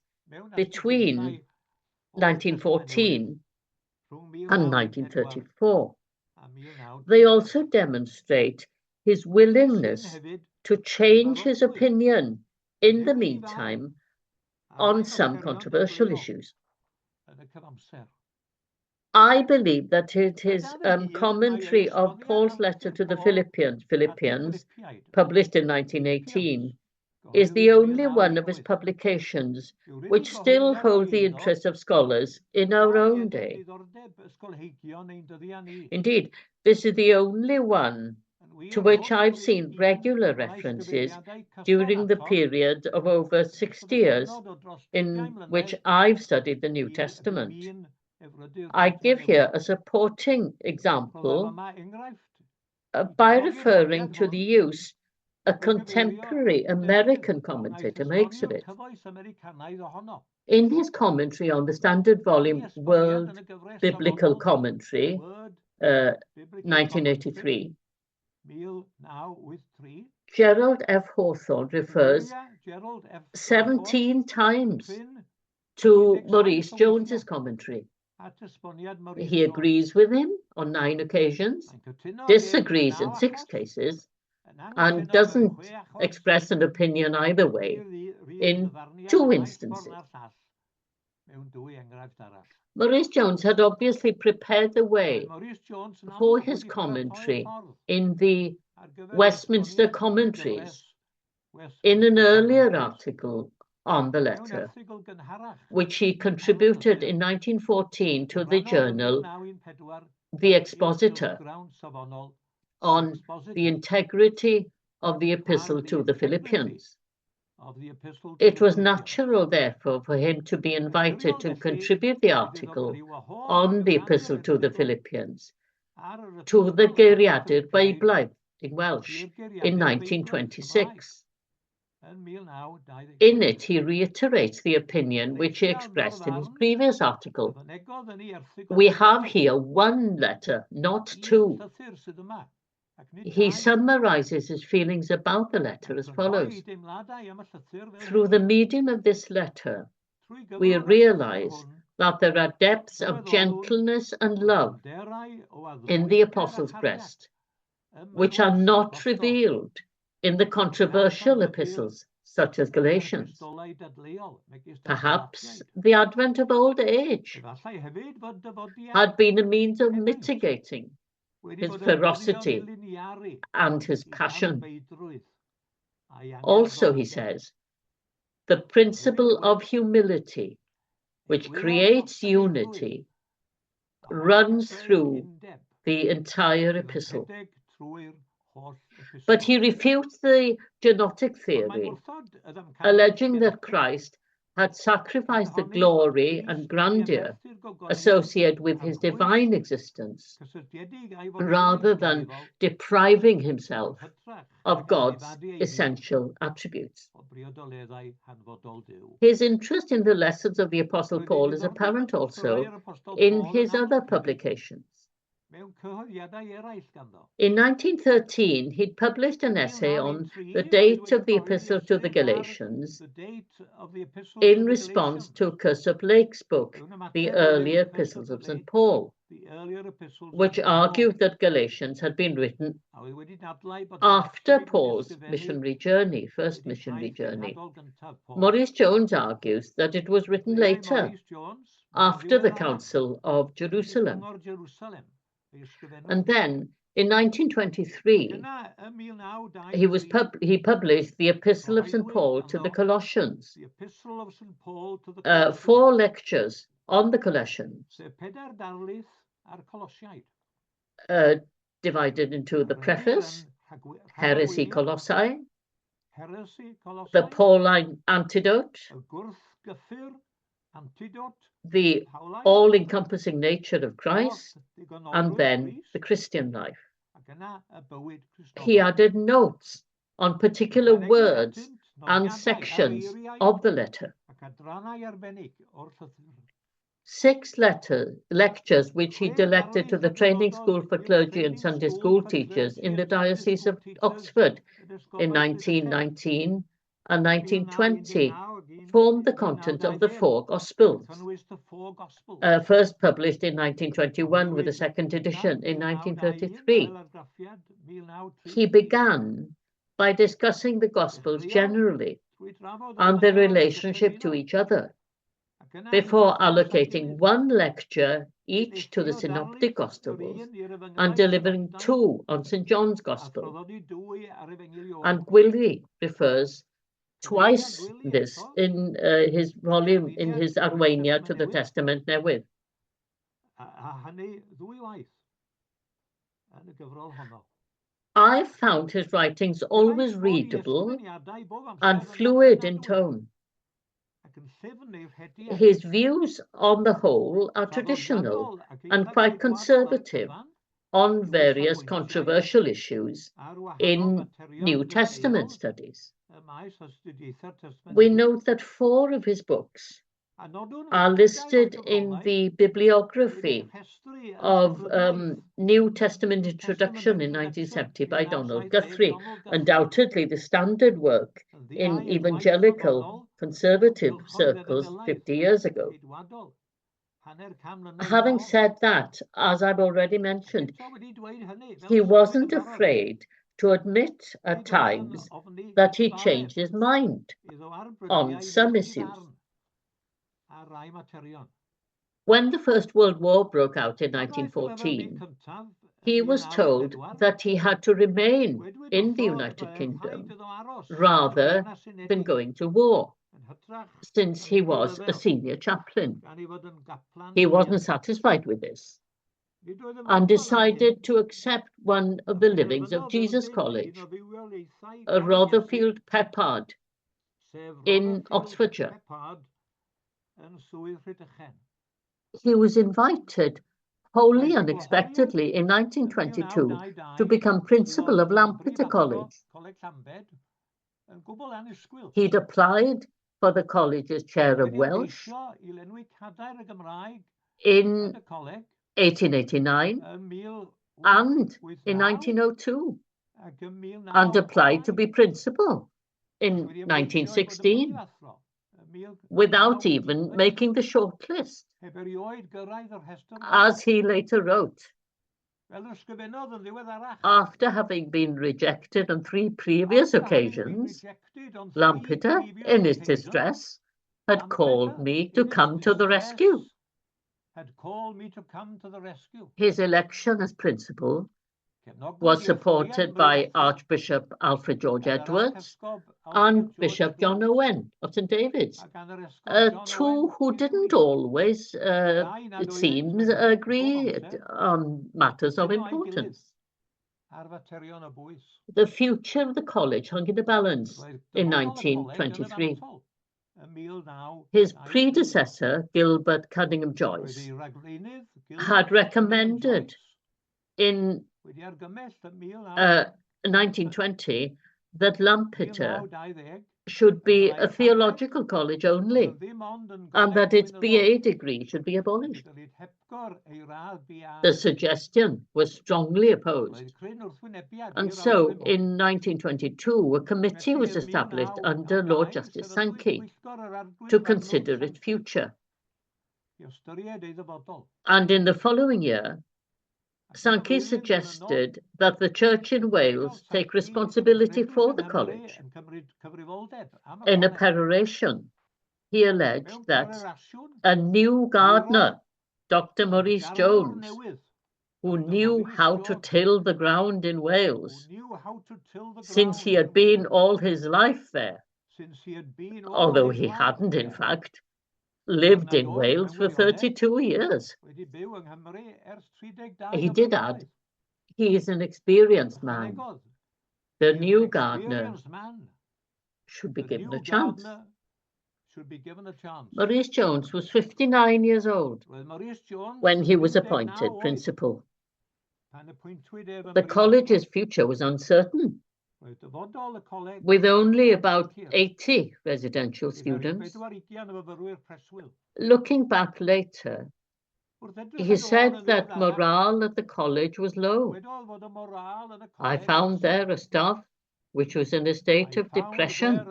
between 1914 and 1934. They also demonstrate his willingness to change his opinion in the meantime on some controversial issues. I believe that his commentary of Paul's letter to the Philippians, published in 1918, is the only one of his publications which still hold the interest of scholars in our own day. Indeed, this is the only one to which I've seen regular references during the period of over 60 years in which I've studied the New Testament. I give here a supporting example by referring to the use a contemporary American commentator makes of it. In his commentary on the standard volume World Biblical Commentary, 1983, Gerald F. Hawthorne refers 17 times to Maurice Jones's commentary. He agrees with him on 9 occasions, disagrees in 6 cases, and doesn't express an opinion either way in 2 instances. Maurice Jones had obviously prepared the way for his commentary in the Westminster Commentaries in an earlier article on the letter, which he contributed in 1914 to the journal The Expositor, on the integrity of the epistle to the Philippians. It was natural, therefore, for him to be invited to contribute the article on the epistle to the Philippians to the Geiriadur Beiblaidd in Welsh in 1926. In it, he reiterates the opinion which he expressed in his previous article. We have here one letter, not two. He summarizes his feelings about the letter as follows. Through the medium of this letter, we realize that there are depths of gentleness and love in the Apostle's breast, which are not revealed in the controversial epistles, such as Galatians. Perhaps the advent of old age had been a means of mitigating his ferocity and his passion. Also, he says, the principle of humility, which creates unity, runs through the entire epistle. But he refutes the genotic theory, alleging that Christ had sacrificed the glory and grandeur associated with his divine existence, rather than depriving himself of God's essential attributes. His interest in the lessons of the Apostle Paul is apparent also in his other publications. In 1913, he'd published an essay on the date of the Epistle to the Galatians in response to Cursor Blake's book, The Earlier Epistles of St. Paul, which argued that Galatians had been written after Paul's missionary journey, first missionary journey. Maurice Jones argues that it was written later, after the Council of Jerusalem. And then, in 1923, he published the Epistle of St. Paul to the Colossians, 4 lectures on the Colossians, divided into the preface, Heresy Colossae, the Pauline Antidote, the all-encompassing nature of Christ, and then the Christian life. He added notes on particular words and sections of the letter. 6 lectures which he directed to the Training School for Clergy and Sunday School Teachers in the Diocese of Oxford in 1919 and 1920 formed the content of the 4 Gospels, first published in 1921 with a second edition in 1933. He began by discussing the Gospels generally and their relationship to each other, before allocating 1 lecture each to the Synoptic Gospels and delivering 2 on St. John's Gospel. And Gwilly refers twice this in his volume, in his Arweinia to the Testament Newydd. I found his writings always readable and fluid in tone. His views on the whole are traditional and quite conservative on various controversial issues in New Testament studies. We note that 4 of his books are listed in the Bibliography of New Testament Introduction in 1970 by Donald Guthrie, undoubtedly the standard work in evangelical conservative circles 50 years ago. Having said that, as I've already mentioned, he wasn't afraid to admit at times that he changed his mind on some issues. When the First World War broke out in 1914, he was told that he had to remain in the United Kingdom rather than going to war, since he was a senior chaplain. He wasn't satisfied with this and decided to accept one of the livings of Jesus College, a Rotherfield Peppard in Oxfordshire. He was invited wholly unexpectedly in 1922 to become principal of Lampeter College. He'd applied for the college's chair of Welsh in 1889 and in 1902, and applied to be principal in 1916 without even making the shortlist. As he later wrote, after having been rejected on 3 previous occasions, Lampeter, in his distress, had called me to come to the rescue. His election as principal was supported by Archbishop Alfred George Edwards and Bishop John Owen of St David's, 2 who didn't always, it seems, agree on matters of importance. The future of the college hung in the balance in 1923. His predecessor, Gilbert Cunningham Joyce, had recommended in 1920 that Lampeter should be a theological college only, and that its BA degree should be abolished. The suggestion was strongly opposed, and so in 1922 a committee was established under Lord Justice Sankey to consider its future. And in the following year, Sankey suggested that the Church in Wales take responsibility for the college. In a peroration, he alleged that a new gardener, Dr. Maurice Jones, who knew how to till the ground in Wales, since he had been all his life there, although he hadn't, in fact, lived in Wales for 32 years. He did add, he is an experienced man. The new gardener should be given a chance. Maurice Jones was 59 years old when he was appointed principal. The college's future was uncertain, with only about 80 residential students. Looking back later, he said that morale at the college was low. I found there a staff which was in a state of depression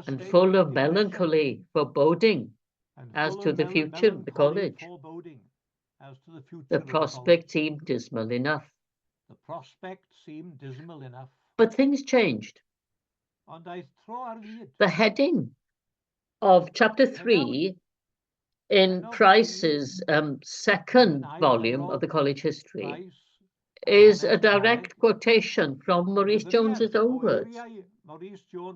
and full of melancholy, foreboding as to the future of the college. The prospect seemed dismal enough. But things changed. The heading of chapter 3 in Price's second volume of the college history is a direct quotation from Maurice Jones's own words.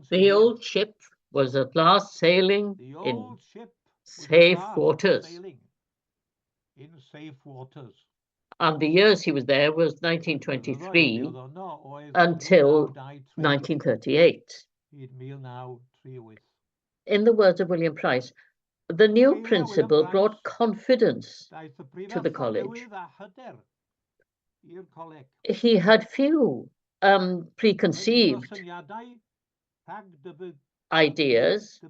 The old ship was at last sailing in safe waters. And the years he was there was 1923 until 1938. In the words of William Price, the new principal brought confidence to the college. He had few preconceived ideas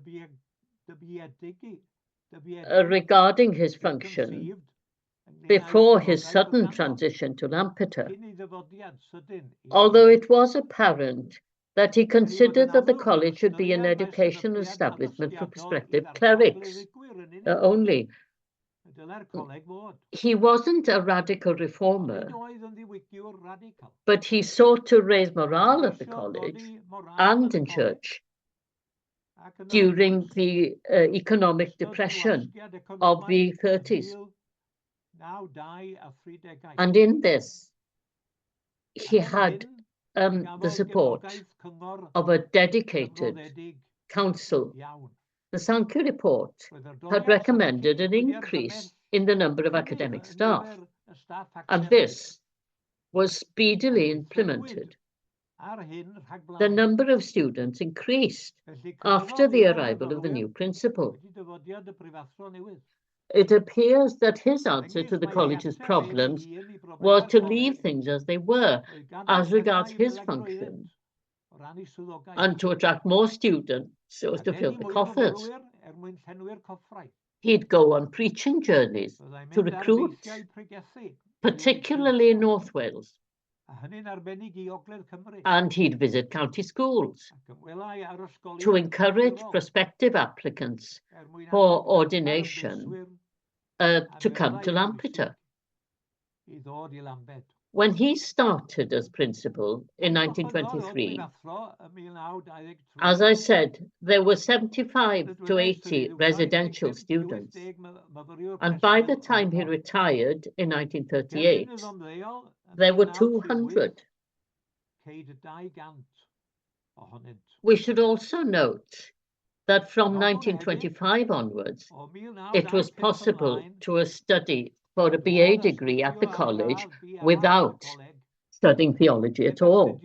regarding his function before his sudden transition to Lampeter, although it was apparent that he considered that the college should be an educational establishment for prospective clerics only. He wasn't a radical reformer, but he sought to raise morale at the college and in church. during the economic depression of the 30s. And in this, he had the support of a dedicated council. The Sankey report had recommended an increase in the number of academic staff, and this was speedily implemented. The number of students increased after the arrival of the new principal. It appears that his answer to the college's problems was to leave things as they were as regards his function and to attract more students so as to fill the coffers. He'd go on preaching journeys to recruit, particularly in North Wales, and he'd visit county schools to encourage prospective applicants for ordination to come to Lampeter. When he started as principal in 1923, as I said, there were 75 to 80 residential students. And by the time he retired in 1938, there were 200. We should also note that from 1925 onwards, it was possible to study for a BA degree at the college without studying theology at all.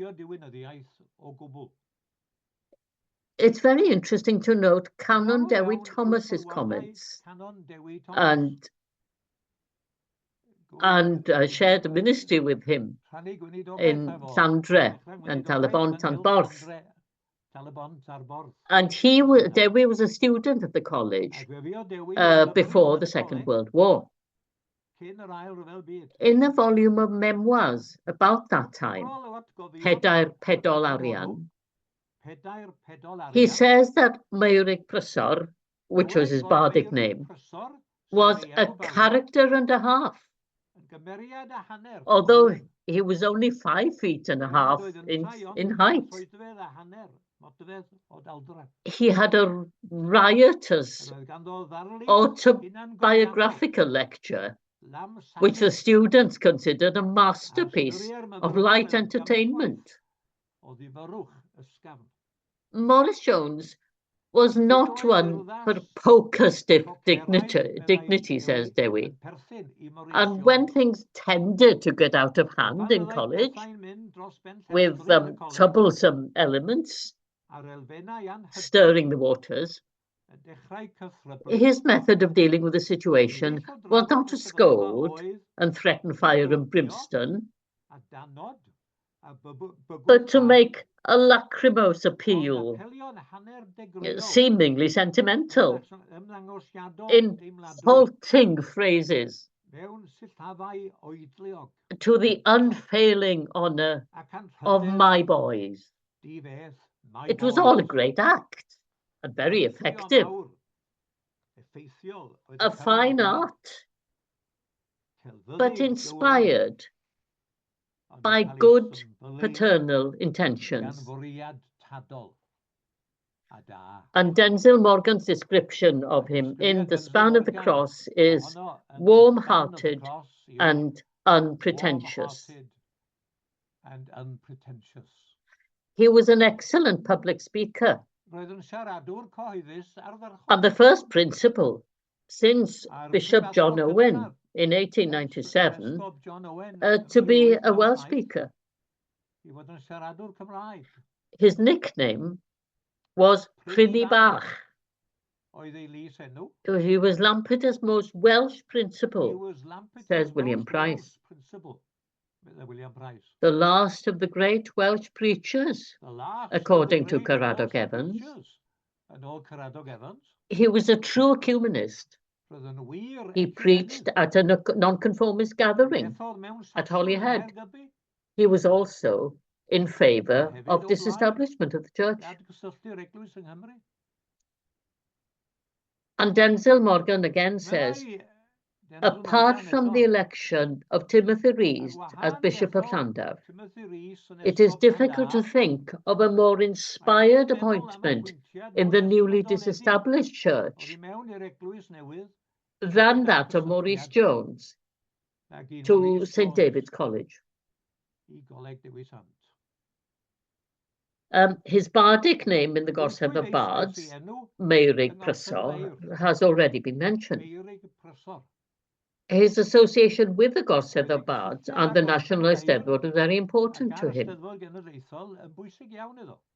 It's very interesting to note Canon Dewi Thomas's comments and shared a ministry with him in Llandre and Talabont and Borth. And Dewi was a student at the college before the Second World War. In a volume of memoirs about that time, Pedair Pedol Arian, he says that Maurice Prysor, which was his bardic name, was a character and a half, although he was only 5 feet and a half in height. He had a riotous autobiographical lecture, which the students considered a masterpiece of light entertainment. Maurice Jones was not one for poker stiff dignity, says Dewi. And when things tended to get out of hand in college, with troublesome elements stirring the waters, his method of dealing with the situation was not to scold and threaten fire and brimstone, but to make a lachrymose appeal, seemingly sentimental, in halting phrases, to the unfailing honour of my boys. It was all a great act and very effective, a fine art, but inspired by good paternal intentions. And Denzil Morgan's description of him in The Span of the Cross is warm-hearted and unpretentious. He was an excellent public speaker, and the first principal since Bishop John Owen in 1897 to be a Welsh speaker. His nickname was Rhidian Bach. He was Lampeter's most Welsh principal, says William Price. The last of the great Welsh preachers, according to Caradog Evans. He was a true ecumenist. He preached at a nonconformist gathering at Holyhead. He was also in favour of disestablishment of the church. And Denzil Morgan again says, Apart from the election of Timothy Rees as Bishop of Llandaff, it is difficult to think of a more inspired appointment in the newly disestablished church than that of Maurice Jones to St David's College. His bardic name in the Gorsedd of Bards, Maurice Griffiths, has already been mentioned. His association with the Gorsedd of Bards and the National Eisteddfod was very important to him.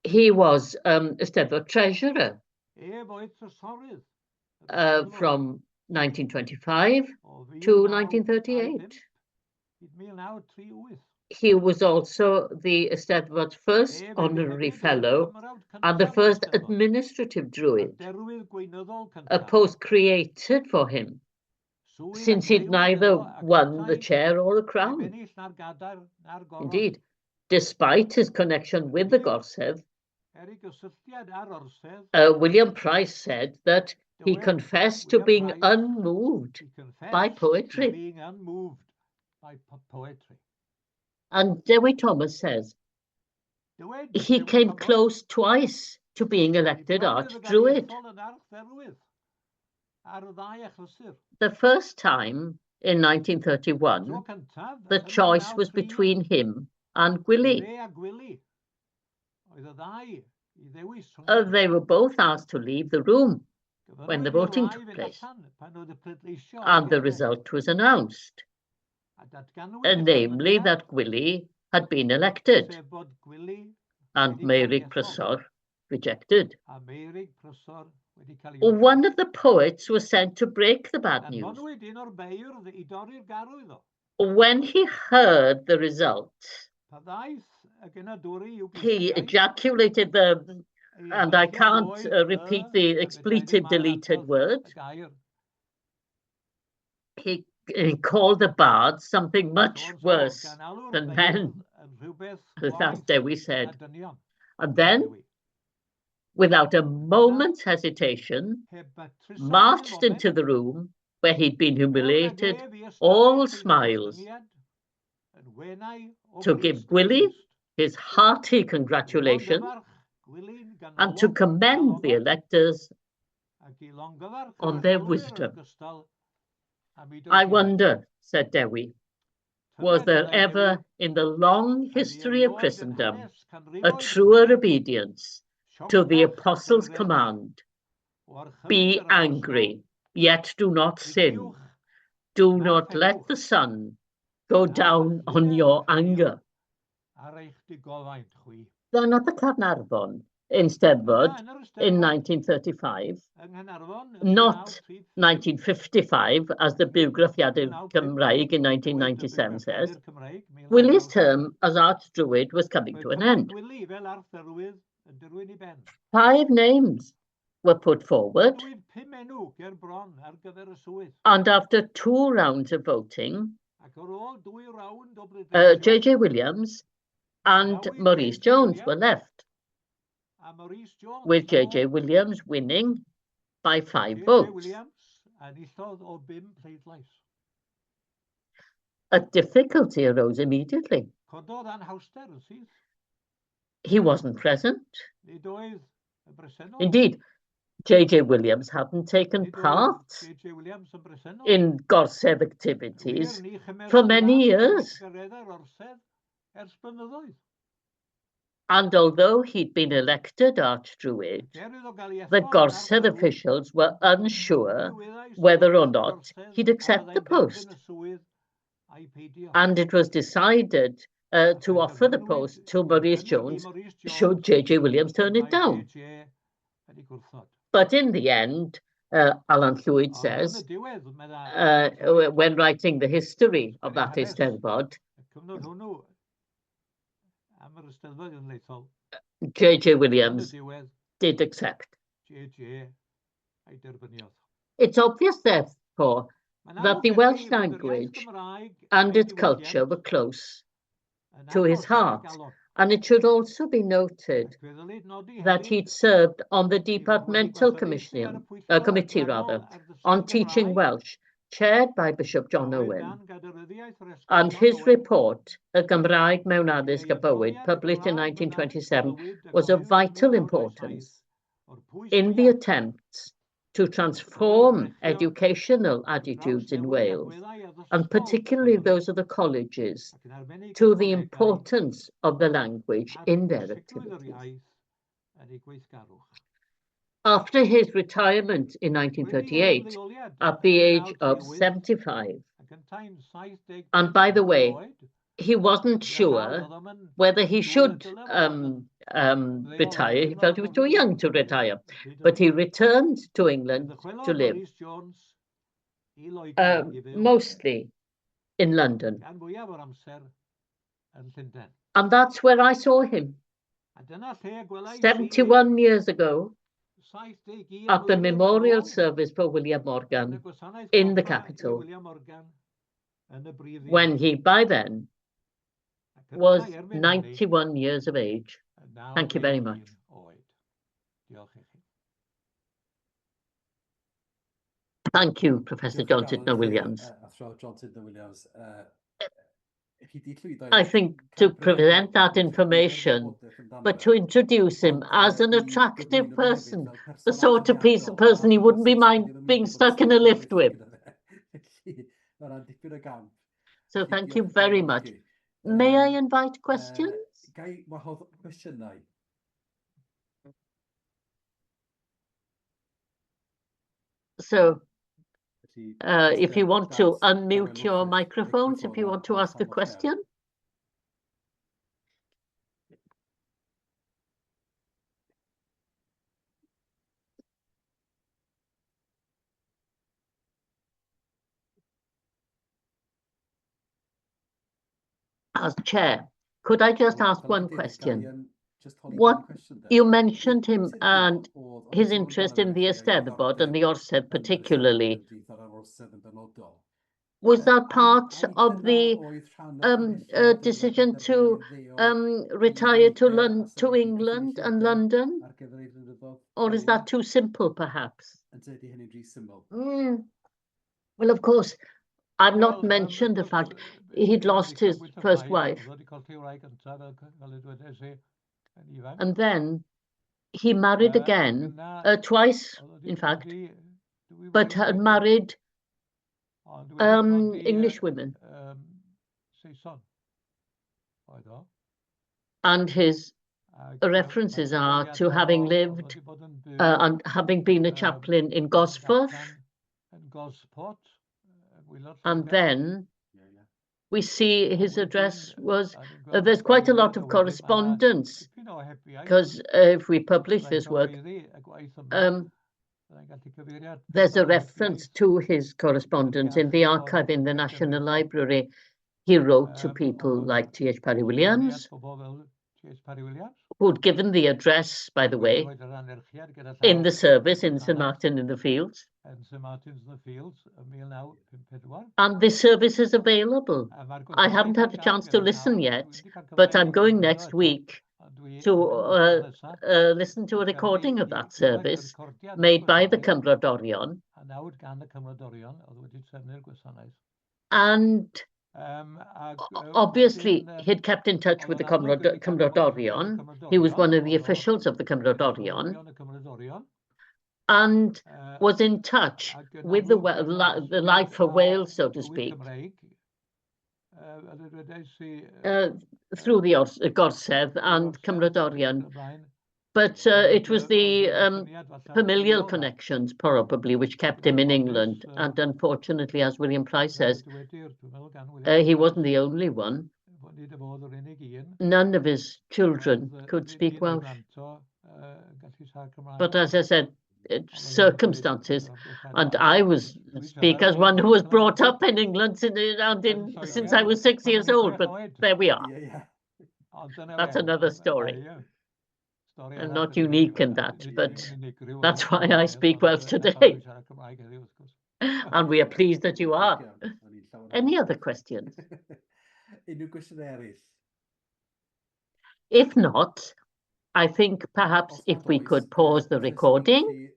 He was Eisteddfod treasurer from 1925 to 1938. He was also the Eisteddfod's first honorary fellow and the first administrative druid, a post created for him, since he'd neither won the chair or a crown. Indeed, despite his connection with the Gorsedd, William Price said that he confessed to being unmoved by poetry. And Dewi Thomas says he came close twice to being elected Archdruid. The first time, in 1931, the choice was between him and Gwili. They were both asked to leave the room when the voting took place, and the result was announced, namely that Gwili had been elected and Maurice Griffiths rejected. One of the poets was sent to break the bad news. When he heard the result, he ejaculated and I can't repeat the expletive deleted word. He called the bards something much worse than men, as Dewi said. And then, without a moment's hesitation, marched into the room where he'd been humiliated, all smiles, to give Gwili his hearty congratulations and to commend the electors on their wisdom. I wonder, said Dewi, was there ever in the long history of Christendom a truer obedience to the apostles' command, be angry, yet do not sin. Do not let the sun go down on your anger. Then at the Carnarvon, in Steddfod, in 1935, not 1955, as the Bibliographer Cymraeg in 1997 says, Gwili's term as Archdruid was coming to an end. 5 names were put forward, and after 2 rounds of voting, J.J. Williams and Maurice Jones were left, with J.J. Williams winning by 5 votes. A difficulty arose immediately. He wasn't present. Indeed, J.J. Williams hadn't taken part in Gorsedd activities for many years. And although he'd been elected Archdruid, the Gorsedd officials were unsure whether or not he'd accept the post. And it was decided to offer the post to Maurice Jones should J.J. Williams turn it down. But in the end, Alan Llwyd says, when writing the history of that Eisteddfod, J.J. Williams did accept. It's obvious, therefore, that the Welsh language and its culture were close to his heart. And it should also be noted that he'd served on the Departmental Committee on Teaching Welsh chaired by Bishop John Owen, and his report, Y Gymraeg Mewn Addysg a Bywyd, published in 1927, was of vital importance in the attempts to transform educational attitudes in Wales, and particularly those of the colleges, to the importance of the language in their activities. After his retirement in 1938, at the age of 75, and by the way, he wasn't sure whether he should retire. He felt he was too young to retire, but he returned to England to live, mostly in London. And that's where I saw him, 71 years ago, at the memorial service for William Morgan in the capital, when he, by then, was 91 years of age. Thank you very much. Thank you, Professor John Tudno Williams. I think to present that information, but to introduce him as an attractive person, the sort of person he wouldn't be mind being stuck in a lift with. So thank you very much. May I invite questions? So if you want to unmute your microphones, if you want to ask a question. As chair, could I just ask one question? What you mentioned him and his interest in the Eisteddfod and the Orsedd particularly. Was that part of the decision to retire to England and London? Or is that too simple, perhaps? Well, of course, I've not mentioned the fact he'd lost his first wife. And then he married again, twice, in fact, but had married English women. And his references are to having lived and having been a chaplain in Gosforth. And then we see his address was, there's quite a lot of correspondence, because if we publish this work, there's a reference to his correspondence in the archive in the National Library. He wrote to people like T.H. Parry Williams, who'd given the address, by the way, in the service in St Martin in the Fields. And the service is available. I haven't had a chance to listen yet, but I'm going next week to listen to a recording of that service made by the Cymrodorion. And obviously, he'd kept in touch with the Cymrodorion. He was one of the officials of the Cymrodorion, and was in touch with the life for Wales, so to speak, through the Gorsedd and Cymrodorion. But it was the familial connections, probably, which kept him in England. And unfortunately, as William Price says, he wasn't the only one. None of his children could speak Welsh. But as I said, circumstances, and I speak as one who was brought up in England since I was 6 years old, but there we are. That's another story. And not unique in that, but that's why I speak Welsh today. And we are pleased that you are. Any other questions? If not, I think perhaps if we could pause the recording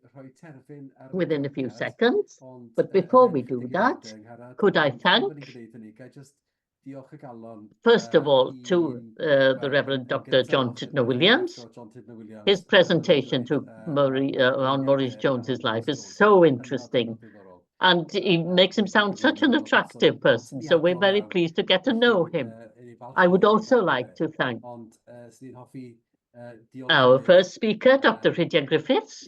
within a few seconds. But before we do that, could I thank, first of all, to the Reverend Dr. John Tudno Williams. His presentation to on Maurice Jones's life is so interesting, and he makes him sound such an attractive person, so we're very pleased to get to know him. I would also like to thank our first speaker, Dr. Rhidian Griffiths,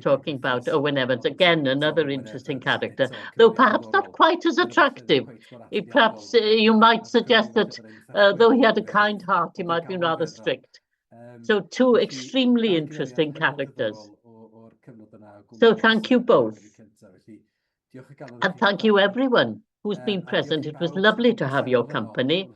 talking about Owen Evans, again, another interesting character, though perhaps not quite as attractive. Perhaps you might suggest that though he had a kind heart, he might be rather strict. So two extremely interesting characters. So thank you both. And thank you everyone who's been present. It was lovely to have your company.